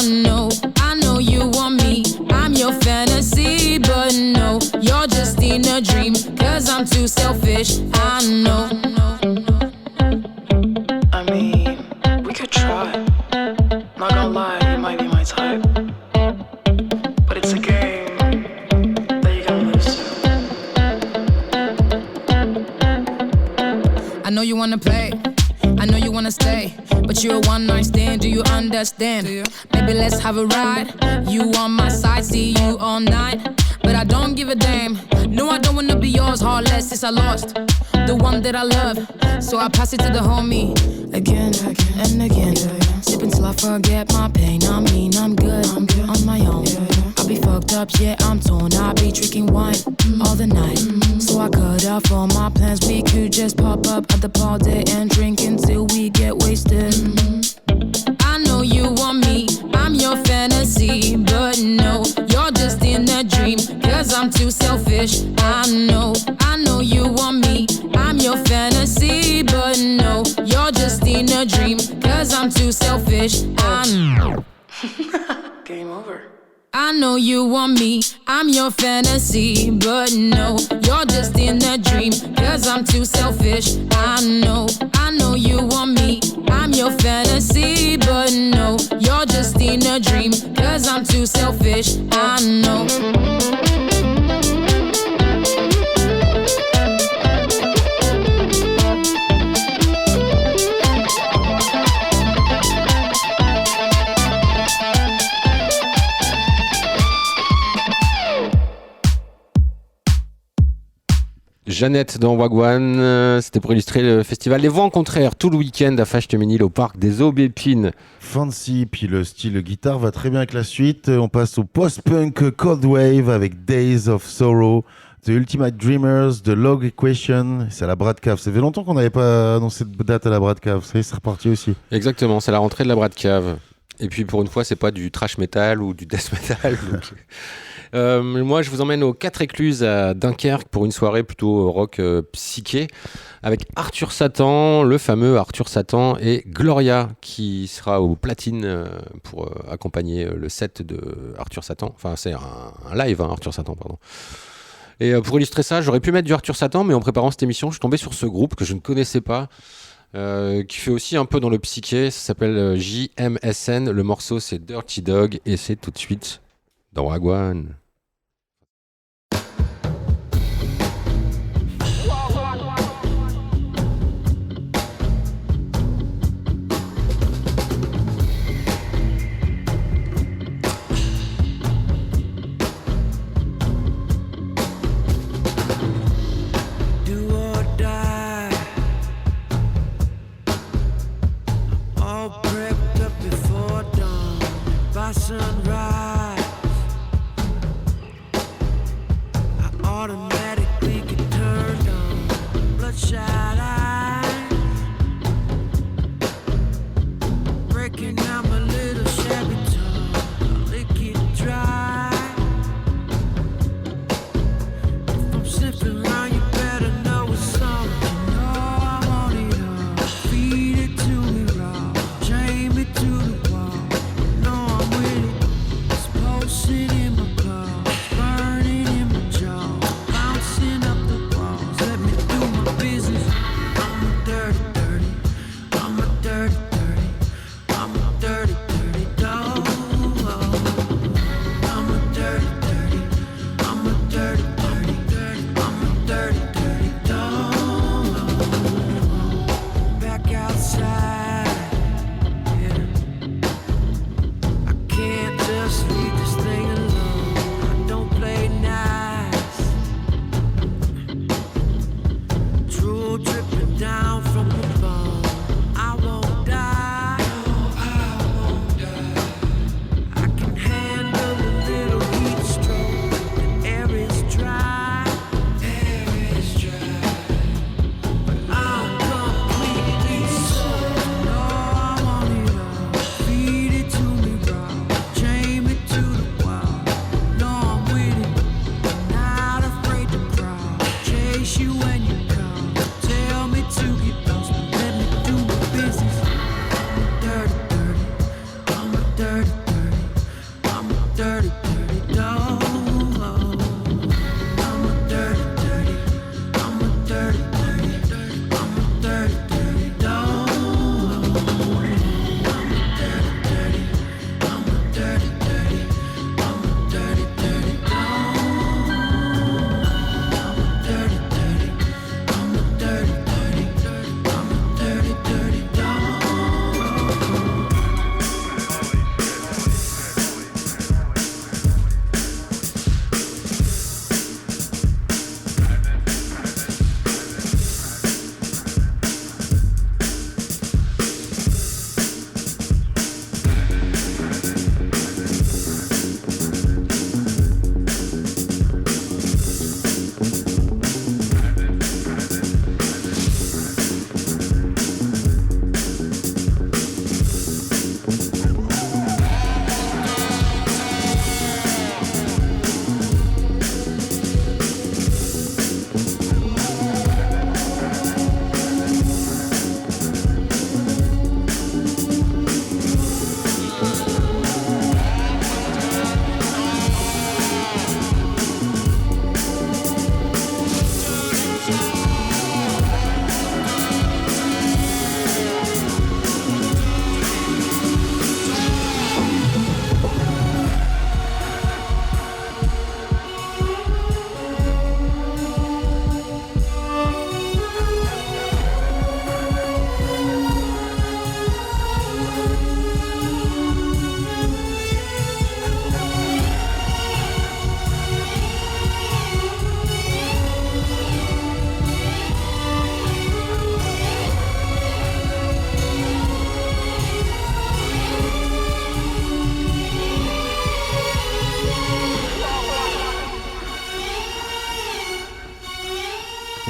know you want me, I'm your fantasy, but no, you're just in a dream, 'cause I'm too selfish. I know. I mean, we could try. Not gonna lie, you might be my type. But it's a game that you're gonna lose to. I know you wanna play, I know you wanna stay, but you're a one-night stand, do you understand? Maybe let's have a ride, you on my side, see you all night. But I don't give a damn, no I don't wanna be yours, heartless since I lost the one that I love, so I pass it to the homie. Again and again, sip until I forget my pain. I mean, I'm good on my own. I'll be fucked up, yeah, I'm torn. I'll be drinking wine all the night. So I cut off all my plans. We could just pop up at the party and drink until we get wasted. I know you want me, I'm your fantasy, but no, you're just in a dream, 'cause I'm too selfish. I know you want me, I'm your fantasy, but no, you're just in a dream, 'cause I'm too selfish. I know. Game over. I know you want me, I'm your fantasy, but no, you're just in a dream, 'cause I'm too selfish. I know you want me, I'm your fantasy, but no, you're just in a dream, 'cause I'm too selfish. I know. Jeannette dans Wagwan. C'était pour illustrer le festival Les Vents Contraires tout le week-end à Fâche-Ménil au parc des Aubépines. Fancy, puis le style guitare va très bien avec la suite. On passe au post-punk Cold Wave avec Days of Sorrow, The Ultimate Dreamers, The Log Equation. C'est à la Brad Cave. Ça fait longtemps qu'on n'avait pas annoncé de date à la Brad Cave. Ça y est, c'est reparti aussi. Exactement, c'est la rentrée de la Brad Cave. Et puis pour une fois, c'est pas du trash metal ou du death metal. Donc... moi, je vous emmène aux 4 Écluses à Dunkerque pour une soirée plutôt rock psyché avec Arthur Satan, le fameux Arthur Satan, et Gloria qui sera au platine pour accompagner le set de Arthur Satan. Enfin, c'est un live, hein, Arthur Satan, pardon. Et pour illustrer ça, j'aurais pu mettre du Arthur Satan, mais en préparant cette émission, je suis tombé sur ce groupe que je ne connaissais pas, qui fait aussi un peu dans le psyché. Ça s'appelle JMSN. Le morceau, c'est Dirty Dog, et c'est tout de suite dans Wagwan. Sunrise, I automatically get turned on. Bloodshot eyes, breaking out my little shabby tongue. Lick it dry. If I'm sniffing around, you better know it's something. Oh, I want it all. Feed it to me raw, chain me to the wall. No, I'm with it.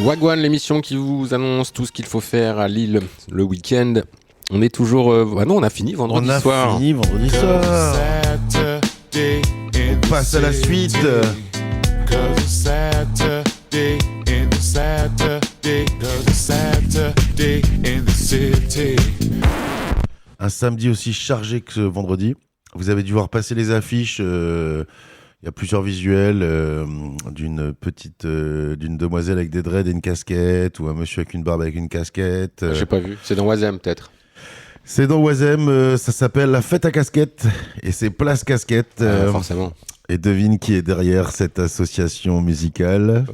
Wagwan, l'émission qui vous annonce tout ce qu'il faut faire à Lille le week-end. On est toujours. Ah non, on a fini vendredi soir. On a fini vendredi soir. On passe à la suite. Un samedi aussi chargé que ce vendredi. Vous avez dû voir passer les affiches. Il y a plusieurs visuels d'une demoiselle avec des dreads et une casquette, ou un monsieur avec une barbe avec une casquette. J'ai pas vu. C'est dans Oisem peut-être. C'est dans Oisem. Ça s'appelle La Fête à Casquette et c'est Place Casquette. Forcément. Et devine qui est derrière cette association musicale.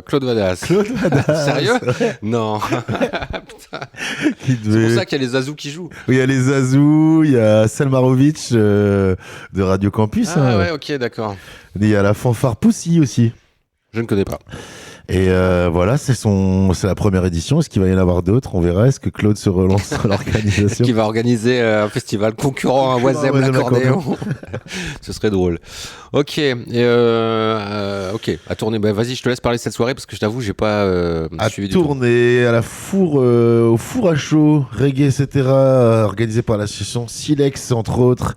Claude Vadas. Claude Vadas. Sérieux ? Non. Putain. C'est pour ça qu'il y a les Zazous qui jouent. Oui, il y a les Zazous, il y a Selmarovic de Radio Campus. Ah ouais, ok, d'accord. Il y a la fanfare Poussy aussi. Je ne connais pas. Et voilà, c'est la première édition. Est-ce qu'il va y en avoir d'autres ? On verra. Est-ce que Claude se relance sur l'organisation ? Qui va organiser un festival concurrent à Oisem l'accordéon. Ce serait drôle. Ok. Ok. À tourner. Bah, vas-y, je te laisse parler de cette soirée parce que je t'avoue, j'ai pas suivi du tout. À tourner à la au four à chaud, reggae, etc. Organisé par l'association Silex, entre autres.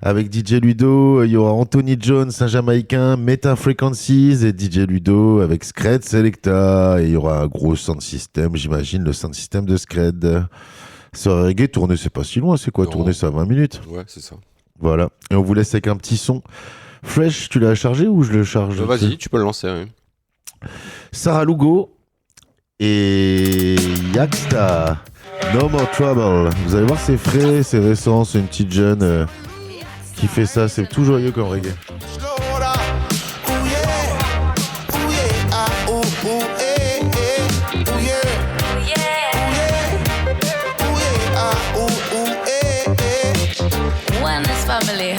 Avec DJ Ludo, il y aura Anthony Jones, un Jamaïcain, Meta Frequencies et DJ Ludo avec Scred Selecta. Et il y aura un gros sound system, j'imagine, le sound system de Scred. Sur reggae, tourner, c'est pas si loin, c'est quoi ? Tourner, ça 20 minutes. Ouais, c'est ça. Voilà. Et on vous laisse avec un petit son. Fresh, tu l'as chargé ou je le charge ? Vas-y, tu peux le lancer. Oui. Sarah Lugo et Yaksta, No More Trouble. Vous allez voir, c'est frais, c'est récent, c'est une petite jeune qui fait ça, c'est tout joyeux comme reggae. Wellness family.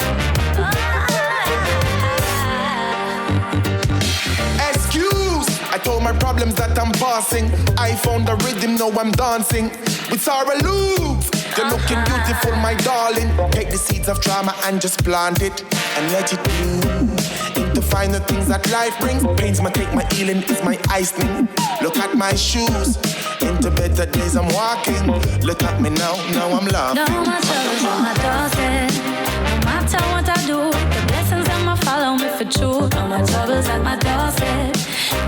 Excuse, I told my problems that I'm bossing. I found the rhythm, now I'm dancing with Sarah Loops. You're looking beautiful, my darling. Take the seeds of trauma and just plant it and let it bloom. To find the things that life brings. Pains my take, my healing is my icing. Look at my shoes. Into better days I'm walking. Look at me now, now I'm laughing. No more troubles on my doorstep. No matter what I do, the blessings that might follow me for true. No more troubles at my doorstep.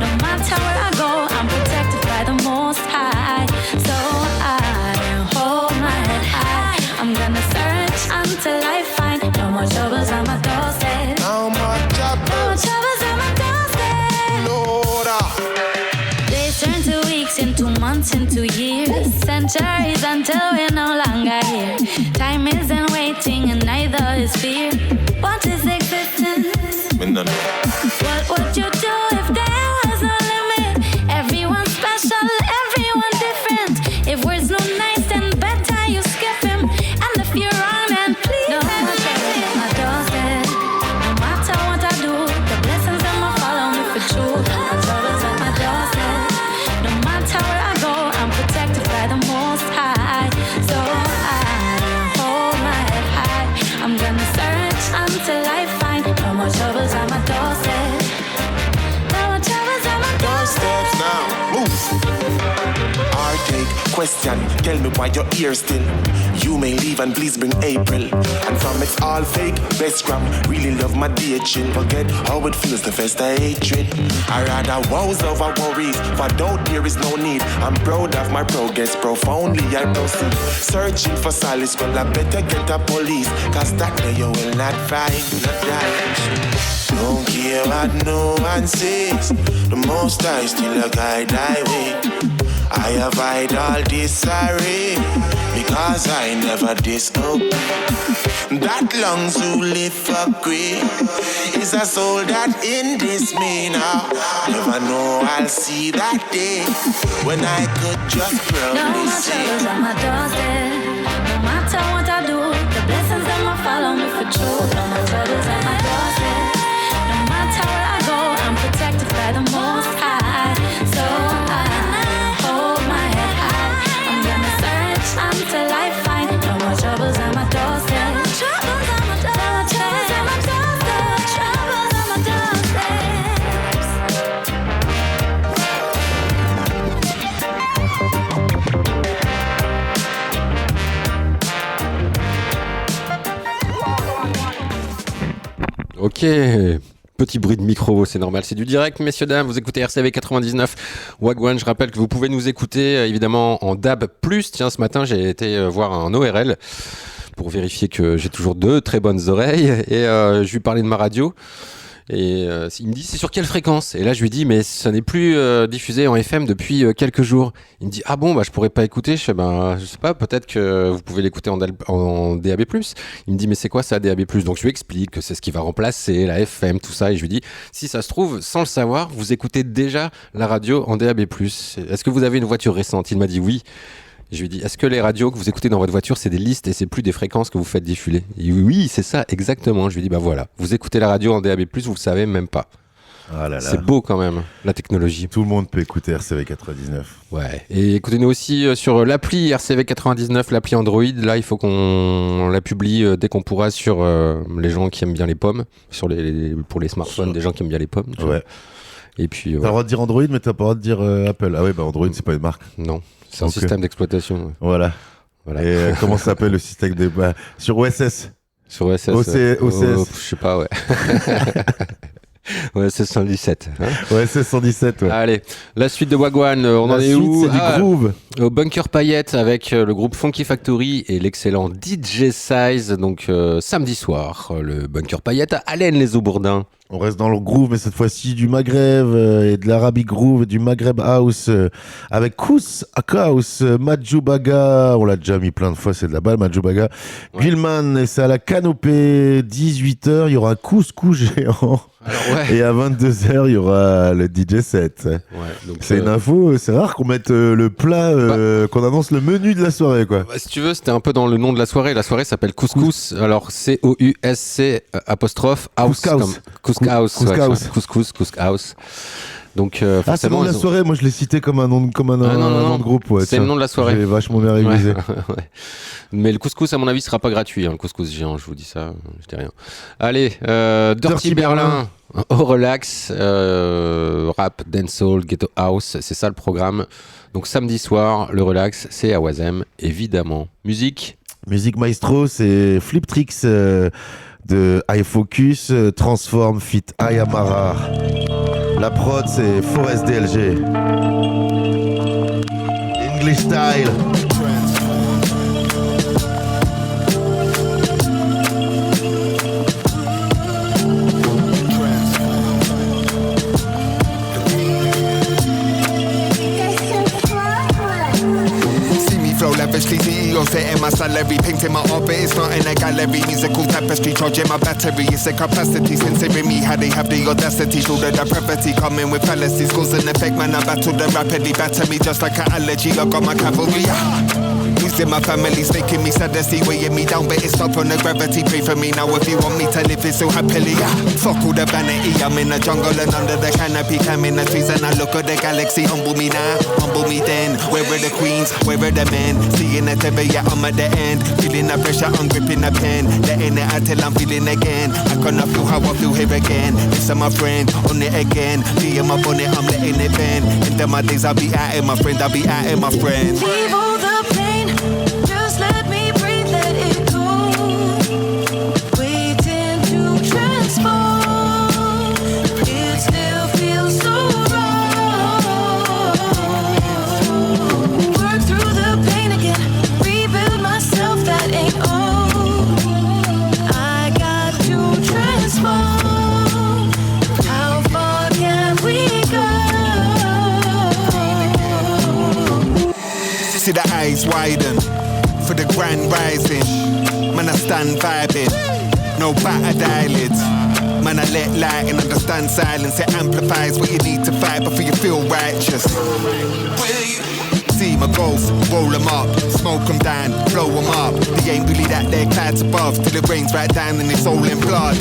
No matter where I go, I'm protected by the Most High. So I hold my head high. I'm gonna search until I find no more troubles on my doorstep. No more troubles. No more troubles on my doorstep. Lord. Days turn to weeks, into months, into years, centuries until we're no longer here. Time isn't waiting and neither is fear. What is existence? What would you do if there was no limit? Everyone's special, everyone different. If words no nice, then better you skip him. And if you're wrong, then please. No more troubles at my doorstep. No matter what I do, the blessings that might follow me for true. No more troubles at my doorstep. No matter where I go, I'm protected by the Most High. So I hold my head high. I'm gonna search until I find no more troubles at my doorstep. No more troubles at my doorstep. Now, move. Heartache, question, tell me why you're here still. You may leave and please bring April. And from it's all fake, best gram, really love my dear chill. Forget how it feels to fester hatred. I rather woes over worries, for doubt there is no need. I'm proud of my progress, profoundly I proceed. Searching for solace, well I better get a police, cause that day you will not find, not die. Don't care what no one says, the Most High still a guide I way. I avoid all disarray, because I never disobey. That lungs who live for greed is a soul that in this me now. Never know I'll see that day when I could just proudly no more say. troubles at my doorstep. No matter what I do, the blessings that might follow me for true. No more troubles at my doorstep. No matter where I go, I'm protected by the Most High. So I hold my head high. I'm gonna search until I find no more troubles at my doorstep. Troubles at my doorstep. Troubles at my doorstep. Ok. Petit bruit de micro, c'est normal, c'est du direct, messieurs, dames. Vous écoutez RCV 99 Wagwan. Je rappelle que vous pouvez nous écouter évidemment en DAB+. Tiens, ce matin, j'ai été voir un ORL pour vérifier que j'ai toujours de très bonnes oreilles. Et je lui parlais de ma radio. Et il me dit, c'est sur quelle fréquence? Et là, je lui dis, mais ça n'est plus diffusé en FM depuis quelques jours. Il me dit, ah bon, bah je pourrais pas écouter. Je fais, je sais pas, peut-être que vous pouvez l'écouter en DAB+. Il me dit, mais c'est quoi ça, DAB+? Donc je lui explique que c'est ce qui va remplacer la FM, tout ça. Et je lui dis, si ça se trouve, sans le savoir, vous écoutez déjà la radio en DAB+. Est-ce que vous avez une voiture récente? Il m'a dit oui. Je lui ai dit, est-ce que les radios que vous écoutez dans votre voiture, c'est des listes et c'est plus des fréquences que vous faites diffuser? Il dit, oui, c'est ça, exactement. Je lui ai dit, bah voilà, vous écoutez la radio en DAB+, vous le savez même pas. Ah là là. C'est beau quand même, la technologie. Tout le monde peut écouter RCV 99. Ouais, et écoutez-nous aussi sur l'appli RCV 99, l'appli Android. Là, il faut qu'on la publie dès qu'on pourra sur les gens qui aiment bien les pommes, pour les smartphones des gens qui aiment bien les pommes. Ouais. Et puis, t'as le droit de dire Android, mais t'as pas le droit de dire Apple. Ah ouais, bah Android, c'est pas une marque. Non. C'est un système d'exploitation. Voilà. Et comment ça s'appelle le système sur OSS? Sur OSS. OCS. Je sais pas, ouais. OSS 117. OSS 117, ouais. Allez, la suite de Wagwan, on en est où? C'est du groove. Au Bunker Paillette avec le groupe Funky Factory et l'excellent DJ Size. Donc samedi soir, le Bunker Paillette à Allen-les-Aubourdins. On reste dans le groove, mais cette fois-ci du Maghreb et de l'Arabic Groove et du Maghreb House avec Kous House, Majubaga, on l'a déjà mis plein de fois, c'est de la balle, Majubaga. Ouais. Gilman, et c'est à la Canopée, 18h, il y aura un couscous géant. Alors, ouais. Et à 22h, il y aura le DJ set. Ouais, donc c'est une info, c'est rare qu'on mette le plat, qu'on annonce le menu de la soirée, quoi. Bah, si tu veux, c'était un peu dans le nom de la soirée. La soirée s'appelle Couscous. Alors, C-O-U-S-C apostrophe house. Couscous. Donc, c'est le nom de la soirée. Moi, je l'ai cité comme un nom de groupe. Ouais, c'est le nom de la soirée. J'ai vachement bien révisé. Ouais. Mais le couscous, à mon avis, sera pas gratuit. Le couscous géant, je vous dis ça. Je dis rien. Allez, Dirty Berlin. Au relax, rap, dancehall, ghetto house, c'est ça le programme. Donc samedi soir, le relax, c'est à Oisem, évidemment. Musique maestro, c'est Flip Tricks de iFocus, Transform Fit Ayamara. La prod, c'est Forest DLG. English Style. Lavishly CEO setting my salary, painting my art, but it's not in a gallery. Musical tapestry, charging my battery. It's a capacity, censoring me. How they have the audacity, shoulder the property, coming with fallacies, cause and effect. Man, I battle them rapidly, batter me just like an allergy. I got my cavalry. Losing my family's making me sad to see, weighing me down, but it's up on the gravity. Pray for me now if you want me to live it so happily. Fuck all the vanity, I'm in the jungle and under the canopy, climbing the trees and I look at the galaxy. Humble me now, humble me then. Where are the queens? Where are the men? Seeing it ever, yeah, I'm at the end. Feeling the pressure, I'm gripping the pen. Letting it out till I'm feeling again. I cannot feel how I feel here again. Listen, my friend, on it again. Being up on it, I'm letting it bend. Into my days, I'll be at it, my friend. I'll be at it, my friend. Leave all the pain, just let me breathe, let it go. Waiting to transform, it still feels so wrong. Work through the pain again, rebuild myself, that ain't all. I got to transform, how far can we go? See the eyes widen for the grand rising. Man, I stand vibing, no battered eyelids. Man, I let light and understand silence. It amplifies what you need to fight before you feel righteous. See my goals, roll them up, smoke them down, blow them up. They ain't really that, they're clouds above, till it rains right down and it's all in blood.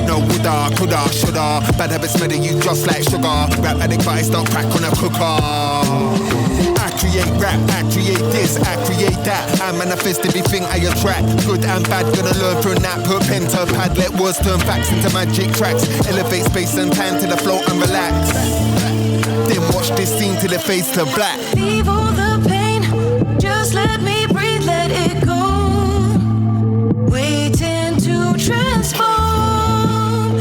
No woulda, coulda, shoulda, bad habits murder you just like sugar. Rap addict but it's not crack on a cooker. I create rap, I create this, I create that. I manifest everything I attract. Good and bad, gonna learn from that. Put pen to pad, let words turn facts into magic tracks. Elevate space and time till I float and relax. Then watch this scene till it fades to black. Leave all the pain, just let me breathe, let it go. Waiting to transform,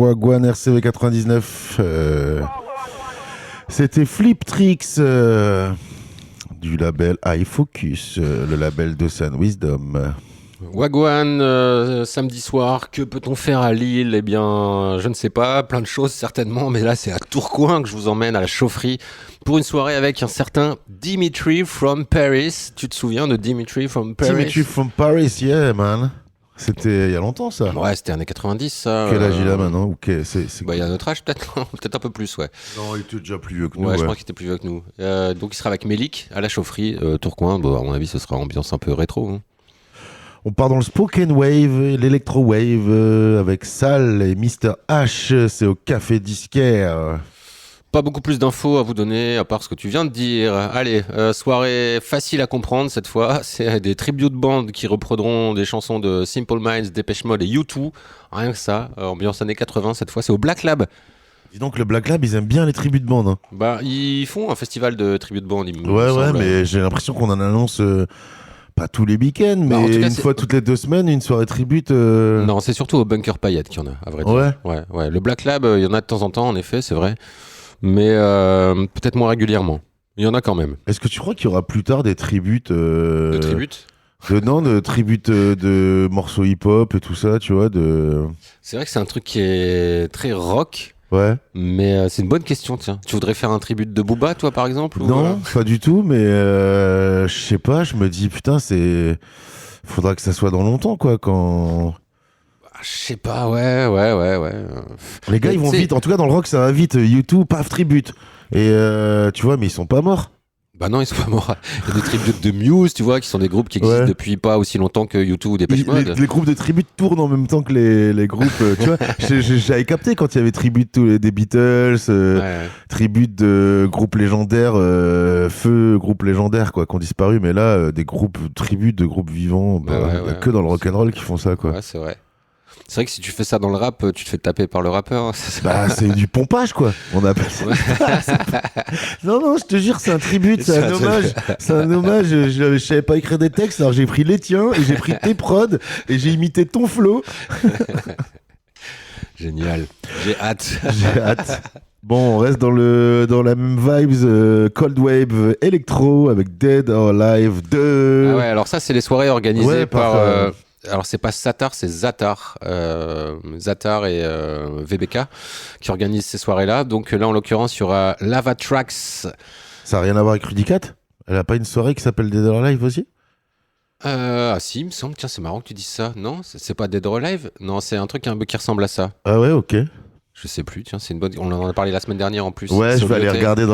Wagwan RCV 99. C'était Flip Tricks du label iFocus, le label de Sun Wisdom. Wagwan, samedi soir, que peut-on faire à Lille? Eh bien, je ne sais pas, plein de choses certainement, mais là c'est à Tourcoing que je vous emmène à la chaufferie pour une soirée avec un certain Dimitri from Paris. Tu te souviens de Dimitri from Paris? Dimitri from Paris, yeah man. C'était il y a longtemps ça. Ouais, c'était années 90 ça. Quel âge il a maintenant ou c'est... Bah, il y a notre âge peut-être, peut-être un peu plus, ouais. Non, il était déjà plus vieux que nous. Ouais, je crois qu'il était plus vieux que nous. Donc il sera avec Melik à la chaufferie, Tourcoing. Bon, à mon avis, ce sera ambiance un peu rétro. Hein. On part dans le spoken wave, l'électro wave avec Sal et Mr H. C'est au Café Disquaire. Pas beaucoup plus d'infos à vous donner, à part ce que tu viens de dire. Allez, soirée facile à comprendre cette fois. C'est des tribute bands qui reprendront des chansons de Simple Minds, Depeche Mode et U2. Rien que ça, ambiance années 80 cette fois, c'est au Black Lab. Dis donc, le Black Lab, ils aiment bien les tribute bands. Hein. Bah, ils font un festival de tribute bands, il me ouais, semble. mais j'ai l'impression qu'on en annonce... pas tous les week-ends, mais en tout cas, une fois toutes les 2 semaines, une soirée tribute. Non, c'est surtout au Bunker Payette qu'il y en a, à vrai dire. Ouais. Le Black Lab, il y en a de temps en temps, en effet, c'est vrai. Mais peut-être moins régulièrement. Il y en a quand même. Est-ce que tu crois qu'il y aura plus tard des tributes De tributes Non, de tributes de morceaux hip-hop et tout ça, tu vois. C'est vrai que c'est un truc qui est très rock. Ouais. Mais c'est une bonne question, tiens. Tu voudrais faire un tribute de Booba, toi, par exemple? Non, pas du tout, mais je sais pas, je me dis, putain, faudra que ça soit dans longtemps, quoi, quand... Je sais pas, ouais. Les gars, ils vont vite. En tout cas, dans le rock, ça va vite. U2, paf, tribute. Et tu vois, mais ils sont pas morts. Bah non, ils sont pas morts. Il y a des tributes de Muse, tu vois, qui sont des groupes qui existent depuis pas aussi longtemps que U2 ou Depeche Mode. Les groupes de tribute tournent en même temps que les groupes. Tu vois, j'avais capté quand il y avait tribute des Beatles, tribute de groupes légendaires, Feu, groupe légendaire, quoi, qui ont disparu. Mais là, des groupes tribute de groupes vivants, il y a que dans le rock'n'roll qui font ça, quoi. Ouais, c'est vrai. C'est vrai que si tu fais ça dans le rap, tu te fais taper par le rappeur. Bah, c'est du pompage, quoi. On appelle ça. Non, je te jure, c'est un tribute, c'est un hommage. C'est un hommage. Je savais pas écrire des textes, alors j'ai pris les tiens et j'ai pris tes prods et j'ai imité ton flow. Génial. J'ai hâte. Bon, on reste dans la même vibes, Cold Wave Electro avec Dead or Alive 2. Ah ouais, alors ça, c'est les soirées organisées par... Alors c'est pas Satar, c'est Zatar. Zatar et VBK qui organisent ces soirées-là. Donc là, en l'occurrence, il y aura Lava Tracks. Ça n'a rien à voir avec Rudicat? Elle a pas une soirée qui s'appelle Dead or Alive aussi? Ah si, il me semble. Tiens, c'est marrant que tu dises ça. Non, c'est pas Dead or Alive? Non, c'est un truc un peu qui ressemble à ça. Ah ouais, ok. Je sais plus, tiens, c'est une bonne... On en a parlé la semaine dernière en plus. Ouais, je vais aller regarder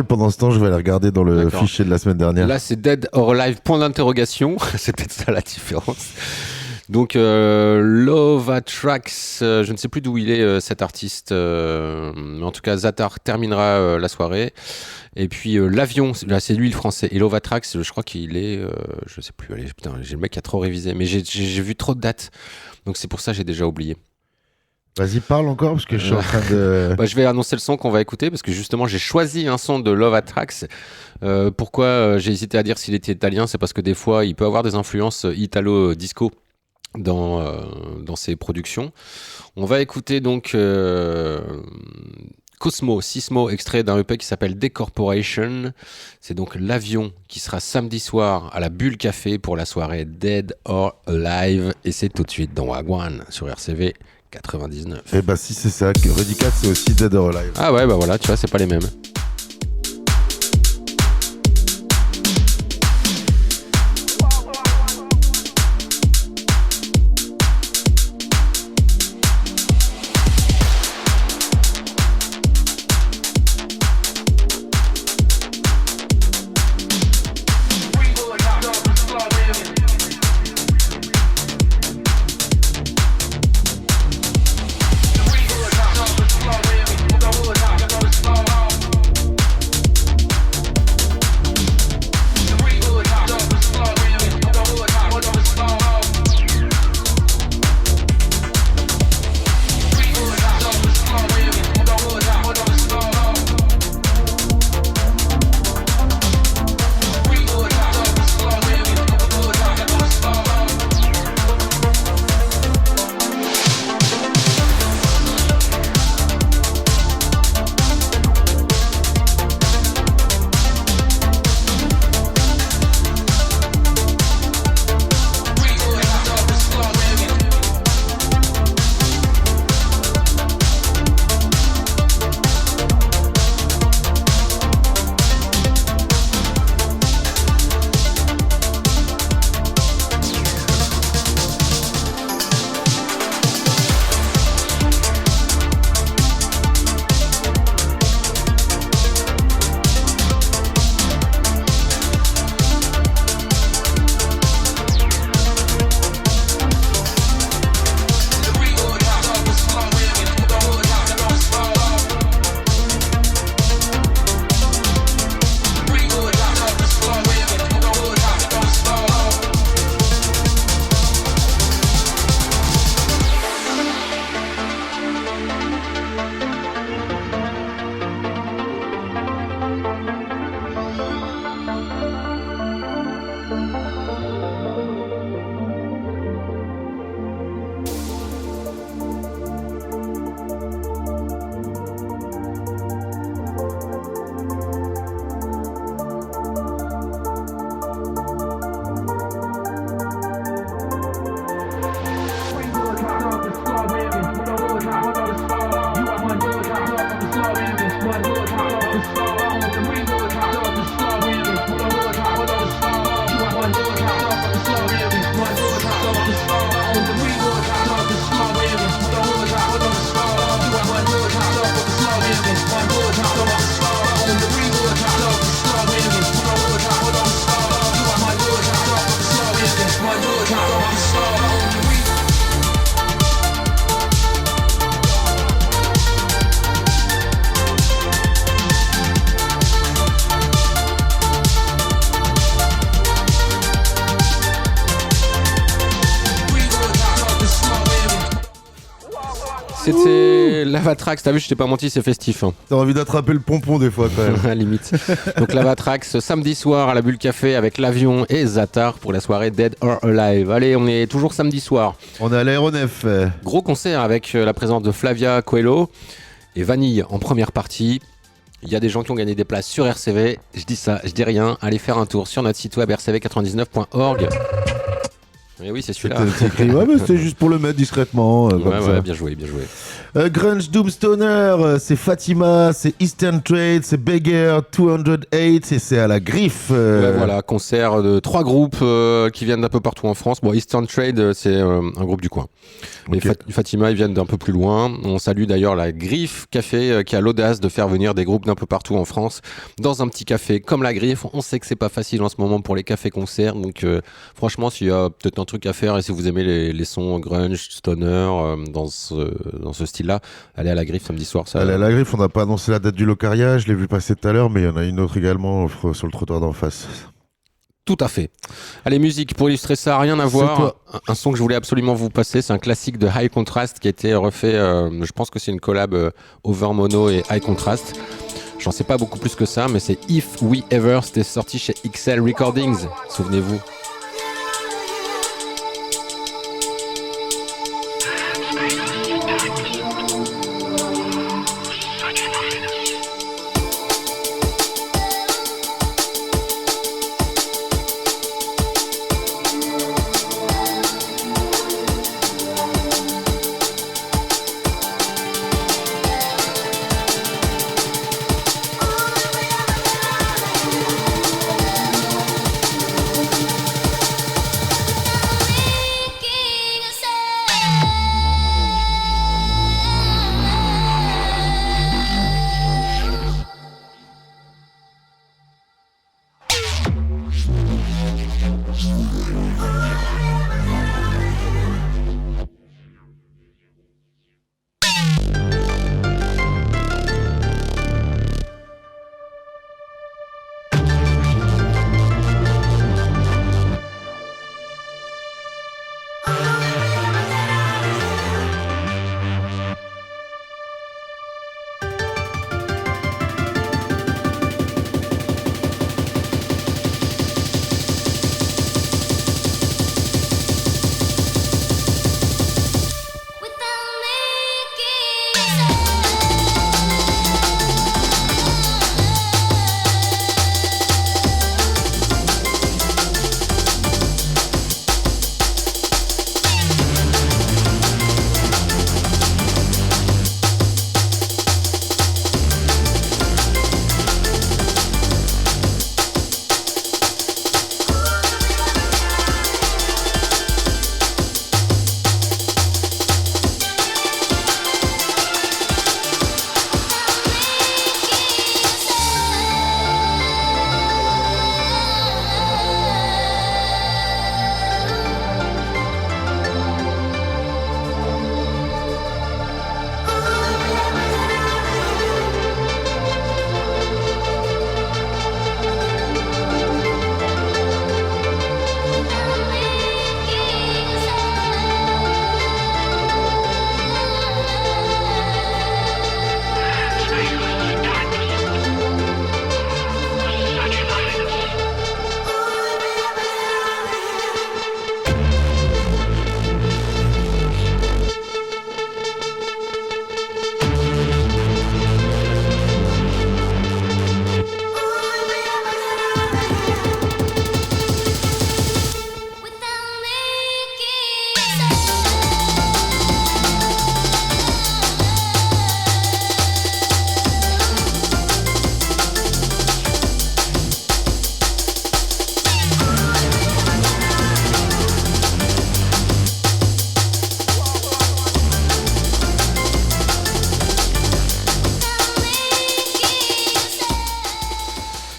pendant ce temps, je vais aller regarder dans le fichier de la semaine dernière. Là, c'est Dead or Alive, point d'interrogation. C'est peut-être ça la différence. Donc, Lova Tracks, je ne sais plus d'où il est cet artiste, mais en tout cas, Zatar terminera la soirée. Et puis, L'Avion, là, c'est lui le français. Et Lova Tracks, je crois qu'il est, je sais plus, allez, putain, j'ai le mec qui a trop révisé, mais j'ai vu trop de dates. Donc, c'est pour ça que j'ai déjà oublié. Vas-y, parle encore, parce que je suis en train de... je vais annoncer le son qu'on va écouter, parce que justement, j'ai choisi un son de Lova Tracks. Pourquoi j'ai hésité à dire s'il était italien? C'est parce que des fois, il peut avoir des influences italo-disco dans ses productions. On va écouter donc Sismo, extrait d'un EP qui s'appelle Decorporation. C'est donc L'Avion qui sera samedi soir à la Bulle Café pour la soirée Dead or Alive. Et c'est tout de suite dans Wagwan sur RCV 99. Et bah si c'est ça, que Rudicat c'est aussi Dead or Alive. Ah ouais, bah voilà, tu vois, c'est pas les mêmes. C'était Lavatrax, t'as vu, je t'ai pas menti, c'est festif. Hein. T'as envie d'attraper le pompon des fois quand même. À la limite. Donc Lavatrax, samedi soir à la Bulle Café avec l'Avion et Zatar pour la soirée Dead or Alive. Allez, on est toujours samedi soir. On est à l'aéronef. Gros concert avec la présence de Flavia Coelho et Vanille en première partie. Il y a des gens qui ont gagné des places sur RCV. Je dis ça, je dis rien. Allez faire un tour sur notre site web rcv99.org. Et oui, c'est celui-là. C'est écrit, ouais, mais c'était juste pour le mettre discrètement. Ouais, bien joué, bien joué. Grunge Doomstoner, c'est Fatima, c'est Eastern Trade, c'est Beggar, 208 et c'est à la Griffe. Ouais, voilà, concert de 3 groupes qui viennent d'un peu partout en France. Bon, Eastern Trade, c'est un groupe du coin. Okay. Et Fatima, ils viennent d'un peu plus loin. On salue d'ailleurs la Griffe Café qui a l'audace de faire venir des groupes d'un peu partout en France dans un petit café comme la Griffe. On sait que c'est pas facile en ce moment pour les cafés-concerts, donc franchement, s'il y a peut-être un truc à faire et si vous aimez les sons grunge, stoner dans ce style-là, allez à la Griffe samedi soir. Allez à la Griffe, on n'a pas annoncé la date du Locaria, je l'ai vu passer tout à l'heure, mais il y en a une autre également sur le trottoir d'en face. Tout à fait. Allez, musique, pour illustrer ça, rien à voir. Un son que je voulais absolument vous passer, c'est un classique de High Contrast qui a été refait, je pense que c'est une collab Over Mono et High Contrast. J'en sais pas beaucoup plus que ça, mais c'est If We Ever, c'était sorti chez XL Recordings, souvenez-vous.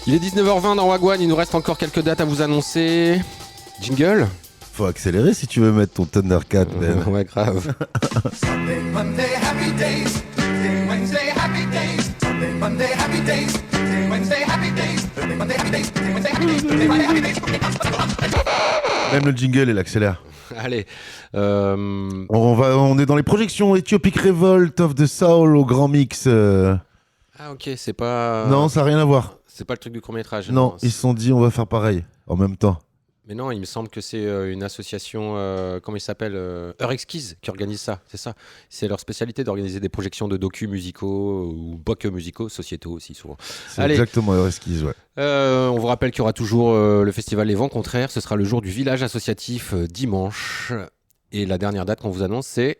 Il est 19h20 dans Wagwan, il nous reste encore quelques dates à vous annoncer. Jingle ? Faut accélérer si tu veux mettre ton Thundercat, Ben. Ouais, grave. Sunday, Monday, happy days. Tuesday, Wednesday, happy days. Sunday, Monday, happy days. Tuesday, Wednesday, happy days. Thursday, Monday, happy days. Tuesday, Wednesday, happy days. Thursday, Friday, happy days. Même le jingle, il accélère. Allez. On est dans les projections Ethiopic Revolt of the Soul au Grand Mix. Ah ok, c'est pas... Non, ça n'a rien à voir. C'est pas le truc du court-métrage. Non, ils se sont dit on va faire pareil, en même temps. Mais non, il me semble que c'est une association, comment il s'appelle, Heure Exquise, qui organise ça, c'est ça. C'est leur spécialité d'organiser des projections de docus musicaux ou pas que musicaux, sociétaux aussi souvent. C'est exactement Heure Exquise, ouais. On vous rappelle qu'il y aura toujours le festival Les Vents Contraires. Ce sera le jour du village associatif dimanche. Et la dernière date qu'on vous annonce, c'est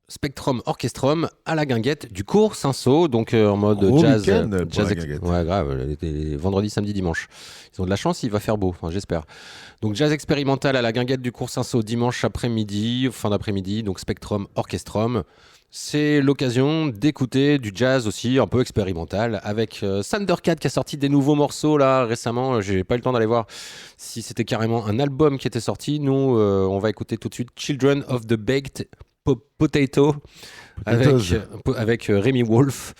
Spectrum Orchestrum à la Guinguette du cours Saint-Saul, donc en mode Gros jazz. week-end pour la Guinguette. Ouais, grave, les vendredis, samedi, dimanche. Ils ont de la chance, il va faire beau, enfin, j'espère. Donc jazz expérimental à la Guinguette du cours Saint-Saul dimanche après-midi, fin d'après-midi, donc Spectrum Orchestrum. C'est l'occasion d'écouter du jazz aussi un peu expérimental avec Thundercat qui a sorti des nouveaux morceaux là récemment. J'ai pas eu le temps d'aller voir si c'était carrément un album qui était sorti. Nous, on va écouter tout de suite Children of the Baked Potato avec Rémi Wolf.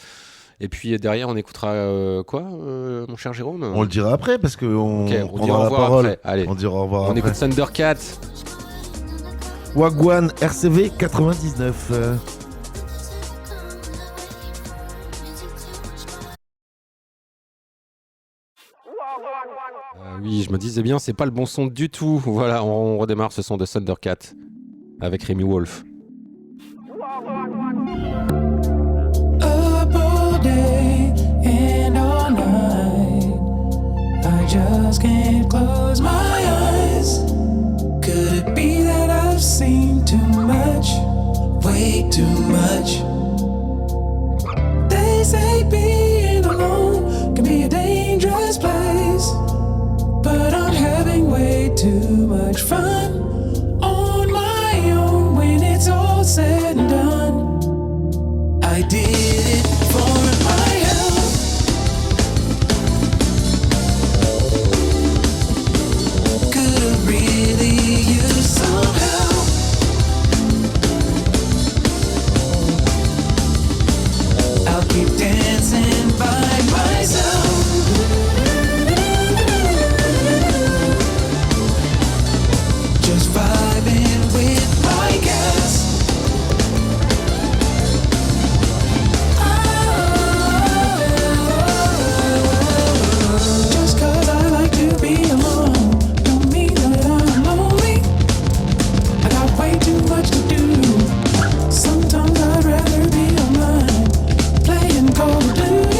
Et puis derrière, on écoutera quoi, mon cher Jérôme ? On le dira après parce qu'on prendra la parole. Après. Allez, on dira au revoir. On écoute Thundercat. Wagwan RCV 99. Oui, je me disais bien, c'est pas le bon son du tout. Voilà, on redémarre ce son de Thundercat avec Rémi Wolf. Up all day and all night, I just can't close my eyes. Could it be that I've seen too much, way too much? They say being alone can be a dangerous place, but I'm having way too much fun on my own when it's all said and done. I did it for my health. Could have really used some help. I'll keep dancing by myself. Just vibing with my gas. Just 'cause I like to be alone don't mean that I'm lonely. I got way too much to do. Sometimes I'd rather be online playing Call of Duty.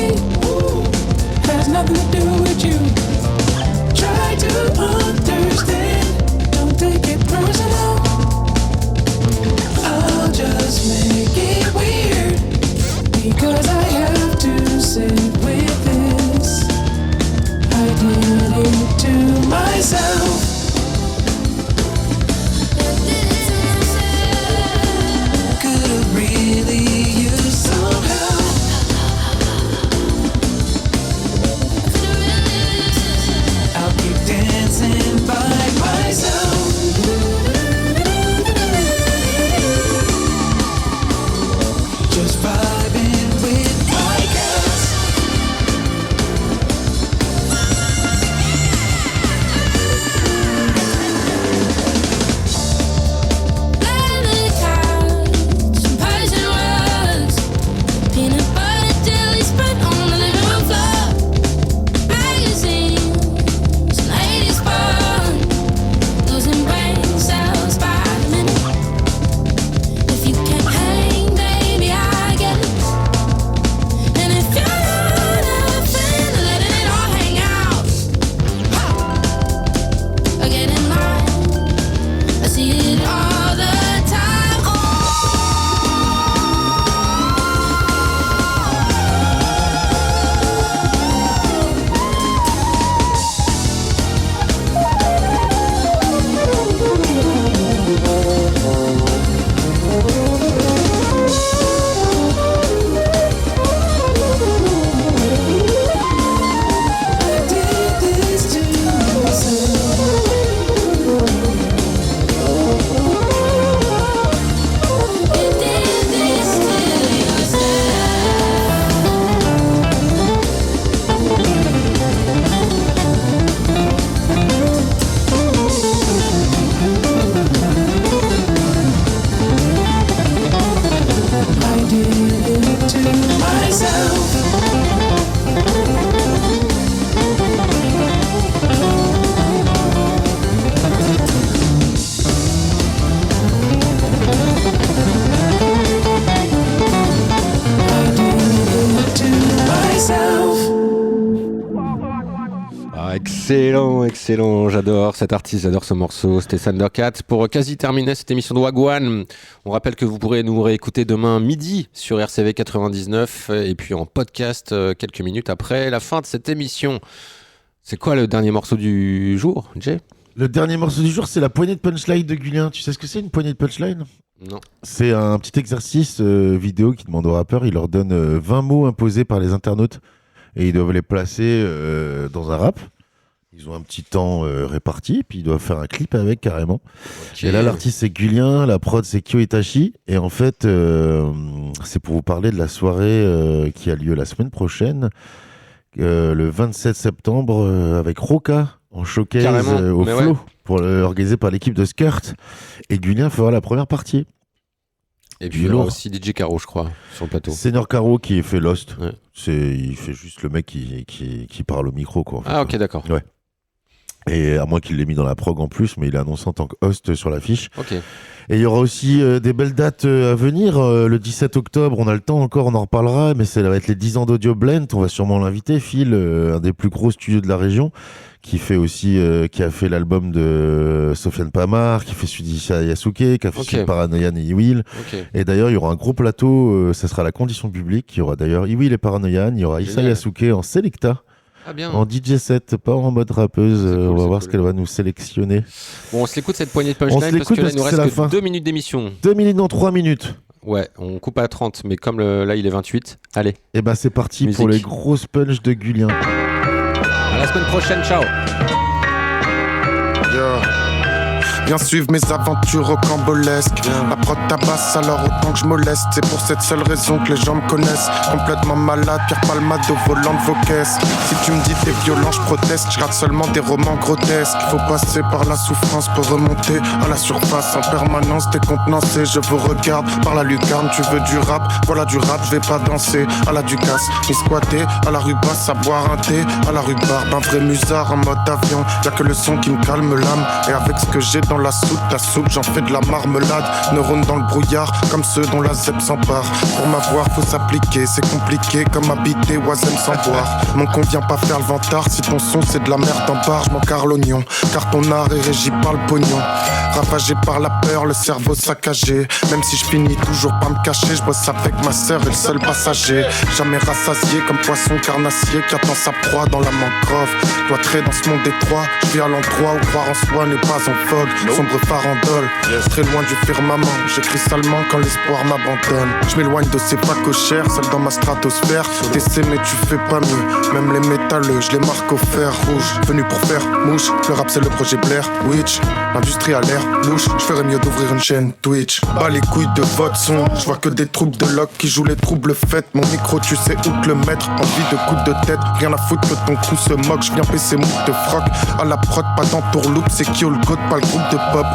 Excellent, j'adore cet artiste, j'adore ce morceau, c'était Thundercat. Pour quasi terminer cette émission de Wagwan, on rappelle que vous pourrez nous réécouter demain midi sur RCV 99 et puis en podcast quelques minutes après la fin de cette émission. C'est quoi le dernier morceau du jour, Jay ? Le dernier morceau du jour, c'est la poignée de punchline de Gulien. Tu sais ce que c'est, une poignée de punchline ? Non. C'est un petit exercice vidéo qui demande aux rappeurs, il leur donne 20 mots imposés par les internautes et ils doivent les placer dans un rap. Ils ont un petit temps réparti, puis ils doivent faire un clip avec carrément. Okay. Et là, l'artiste c'est Gulien, la prod c'est Kyo Itachi. Et en fait, c'est pour vous parler de la soirée qui a lieu la semaine prochaine, le 27 septembre, avec Roca en showcase au Flow, organisé par l'équipe de Skirt. Et Gulien fera la première partie. Et puis il y aura aussi DJ Caro, je crois, sur le plateau. Senior Caro qui fait Lost. Ouais. Il fait juste le mec qui parle au micro, quoi. En fait. Ah, ok, d'accord. Ouais. Et à moins qu'il l'ait mis dans la prog en plus, mais il est annoncé en tant que host sur l'affiche. Ok. Et il y aura aussi des belles dates à venir. Le 17 octobre, on a le temps encore, on en reparlera, mais ça va être les 10 ans d'Audio Blend. On va sûrement l'inviter, Phil, un des plus gros studios de la région, qui a fait l'album de Sofiane Pamar, qui fait celui d'Issa Yasuke, qui a fait Paranoian et Iwil. Okay. Et d'ailleurs, il y aura un gros plateau, ça sera la condition publique. Il y aura d'ailleurs Iwil et Paranoian, il y aura Issa Yasuke en Selecta. Ah bien. En DJ set, pas en mode rappeuse. Cool, on va voir ce qu'elle va nous sélectionner. Bon, on se l'écoute cette poignée de punchline parce que là, il nous reste que 2 minutes d'émission. 2 minutes dans 3 minutes. Ouais, on coupe à 30, mais comme là, il est 28. Allez. Et bah, c'est parti pour les grosses punches de Gulien. À la semaine prochaine, ciao. Viens suivre mes aventures rocambolesques. La prod tabasse alors autant que je moleste. C'est pour cette seule raison que les gens me connaissent. Complètement malade, Pierre Palmade au volant de vos caisses. Si tu me dis t'es violent, je proteste. Je rate seulement des romans grotesques. Faut passer par la souffrance pour remonter à la surface. En permanence décontenancé, je vous regarde par la lucarne. Tu veux du rap, voilà du rap, je vais pas danser à la Ducasse. Ni squatter à la rue basse, à boire un thé à la rue Barbe. Un vrai musard en mode avion. Y'a que le son qui me calme l'âme. Et avec ce que j'ai dans la soupe, j'en fais de la marmelade. Neurones dans le brouillard, comme ceux dont la ZEP s'empare. Pour m'avoir, faut s'appliquer, c'est compliqué comme habiter Oisem sans boire. Mon con vient pas faire le vantard, si ton son c'est de la merde en barre, je m'en carre l'oignon. Car ton art est régi par le pognon. Ravagé par la peur, le cerveau saccagé. Même si je finis toujours par me cacher, je bosse avec ma sœur et le seul passager. Jamais rassasié comme poisson carnassier qui attend sa proie dans la mangrove. Cloîtré dans ce monde étroit, je vis à l'endroit où croire en soi n'est pas en vogue. Sombre farandole, très loin du firmament. J'écris salement quand l'espoir m'abandonne. Je m'éloigne de ces facochères, celles dans ma stratosphère. T'essaies mais tu fais pas mieux. Même les métalleux, je les marque au fer rouge. Venu pour faire mouche, le rap c'est le projet Blair Witch. L'industrie a l'air louche, je ferais mieux d'ouvrir une chaîne Twitch. Bas les couilles de votre son, je vois que des troupes de loc qui jouent les troubles fêtes. Mon micro tu sais où te le mettre, envie de coups de tête. Rien à foutre que ton coup se moque, je viens baisser mouk de froc. À la prod, pas d'entourloupe, c'est qui le god, pas le groupe de pop.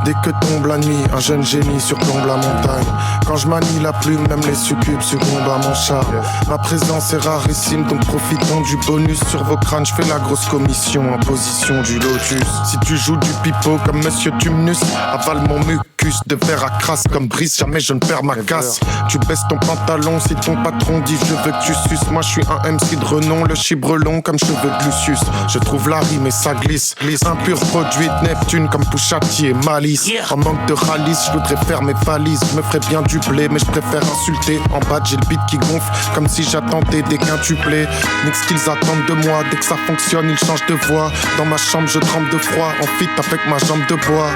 Dès que tombe la nuit, un jeune génie surplombe la montagne. Quand je manie la plume, même les succubes succombent à mon charme. Ma présence est rarissime, donc profitons du bonus sur vos crânes. Je fais la grosse commission en position du lotus. Si tu joues du pipeau comme Monsieur Tumnus, avale mon mucus de verre à crasse comme Brice, jamais je ne perds ma casse. Tu baisses ton pantalon si ton patron dit je veux que tu suces. Moi je suis un MC de renom, le chibrelon comme cheveux de Lucius. Je trouve la rime et ça glisse. Un pur produit de Neptune comme Pouchati et Malice. En manque de ralice, je voudrais faire mes valises. Je me ferais bien du blé, mais je préfère insulter. En bas j'ai le beat qui gonfle, comme si j'attendais des quintuplés. Nique ce qu'ils attendent de moi, dès que ça fonctionne ils changent de voix. Dans ma chambre je tremble de froid, en fit avec ma jambe de bois.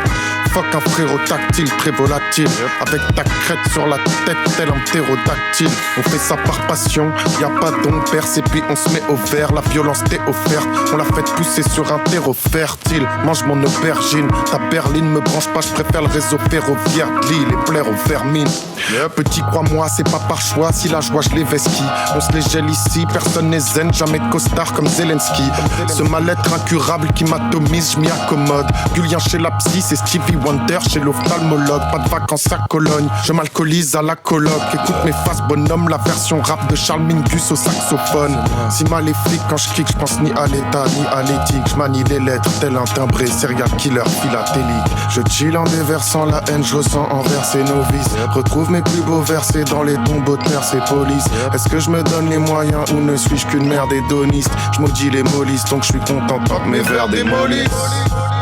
Fuck un frérot tactile, très volatile. Avec ta crête sur la tête, tel un ptérodactyle. On fait ça par passion, y a pas d'on perce. Et puis on se met au vert, la violence t'est offerte. On l'a fait pousser sur un terreau fertile. Mange mon aubergine, ta berline me branche pas. Je préfère le réseau ferroviaire de Lille et plaire aux vermines. Petit crois-moi, c'est pas par choix. Si la joie je les vesquis, on se les gèle ici. Personne n'est zen, jamais de costard comme Zelensky. Ce mal-être incurable qui m'atomise, je m'y accommode. Gulien chez la psy, c'est Stevie Stevie Wonder chez l'ophtalmologue. Pas de vacances à Cologne, je m'alcoolise à la coloc. Écoute mes faces bonhomme, la version rap de Charles Mingus au saxophone. Si maléfique quand je kick, je pense ni à l'état ni à l'éthique. Je manie les lettres tel un timbré, serial killer philatélique. Je chill en déversant la haine, je ressens envers ces novices. Retrouve mes plus beaux versets dans les tombeaux de pères, ces polices. Est-ce que je me donne les moyens ou ne suis-je qu'une merde hédoniste? Je maudis les mollistes, donc je suis content quand mes vers démolissent.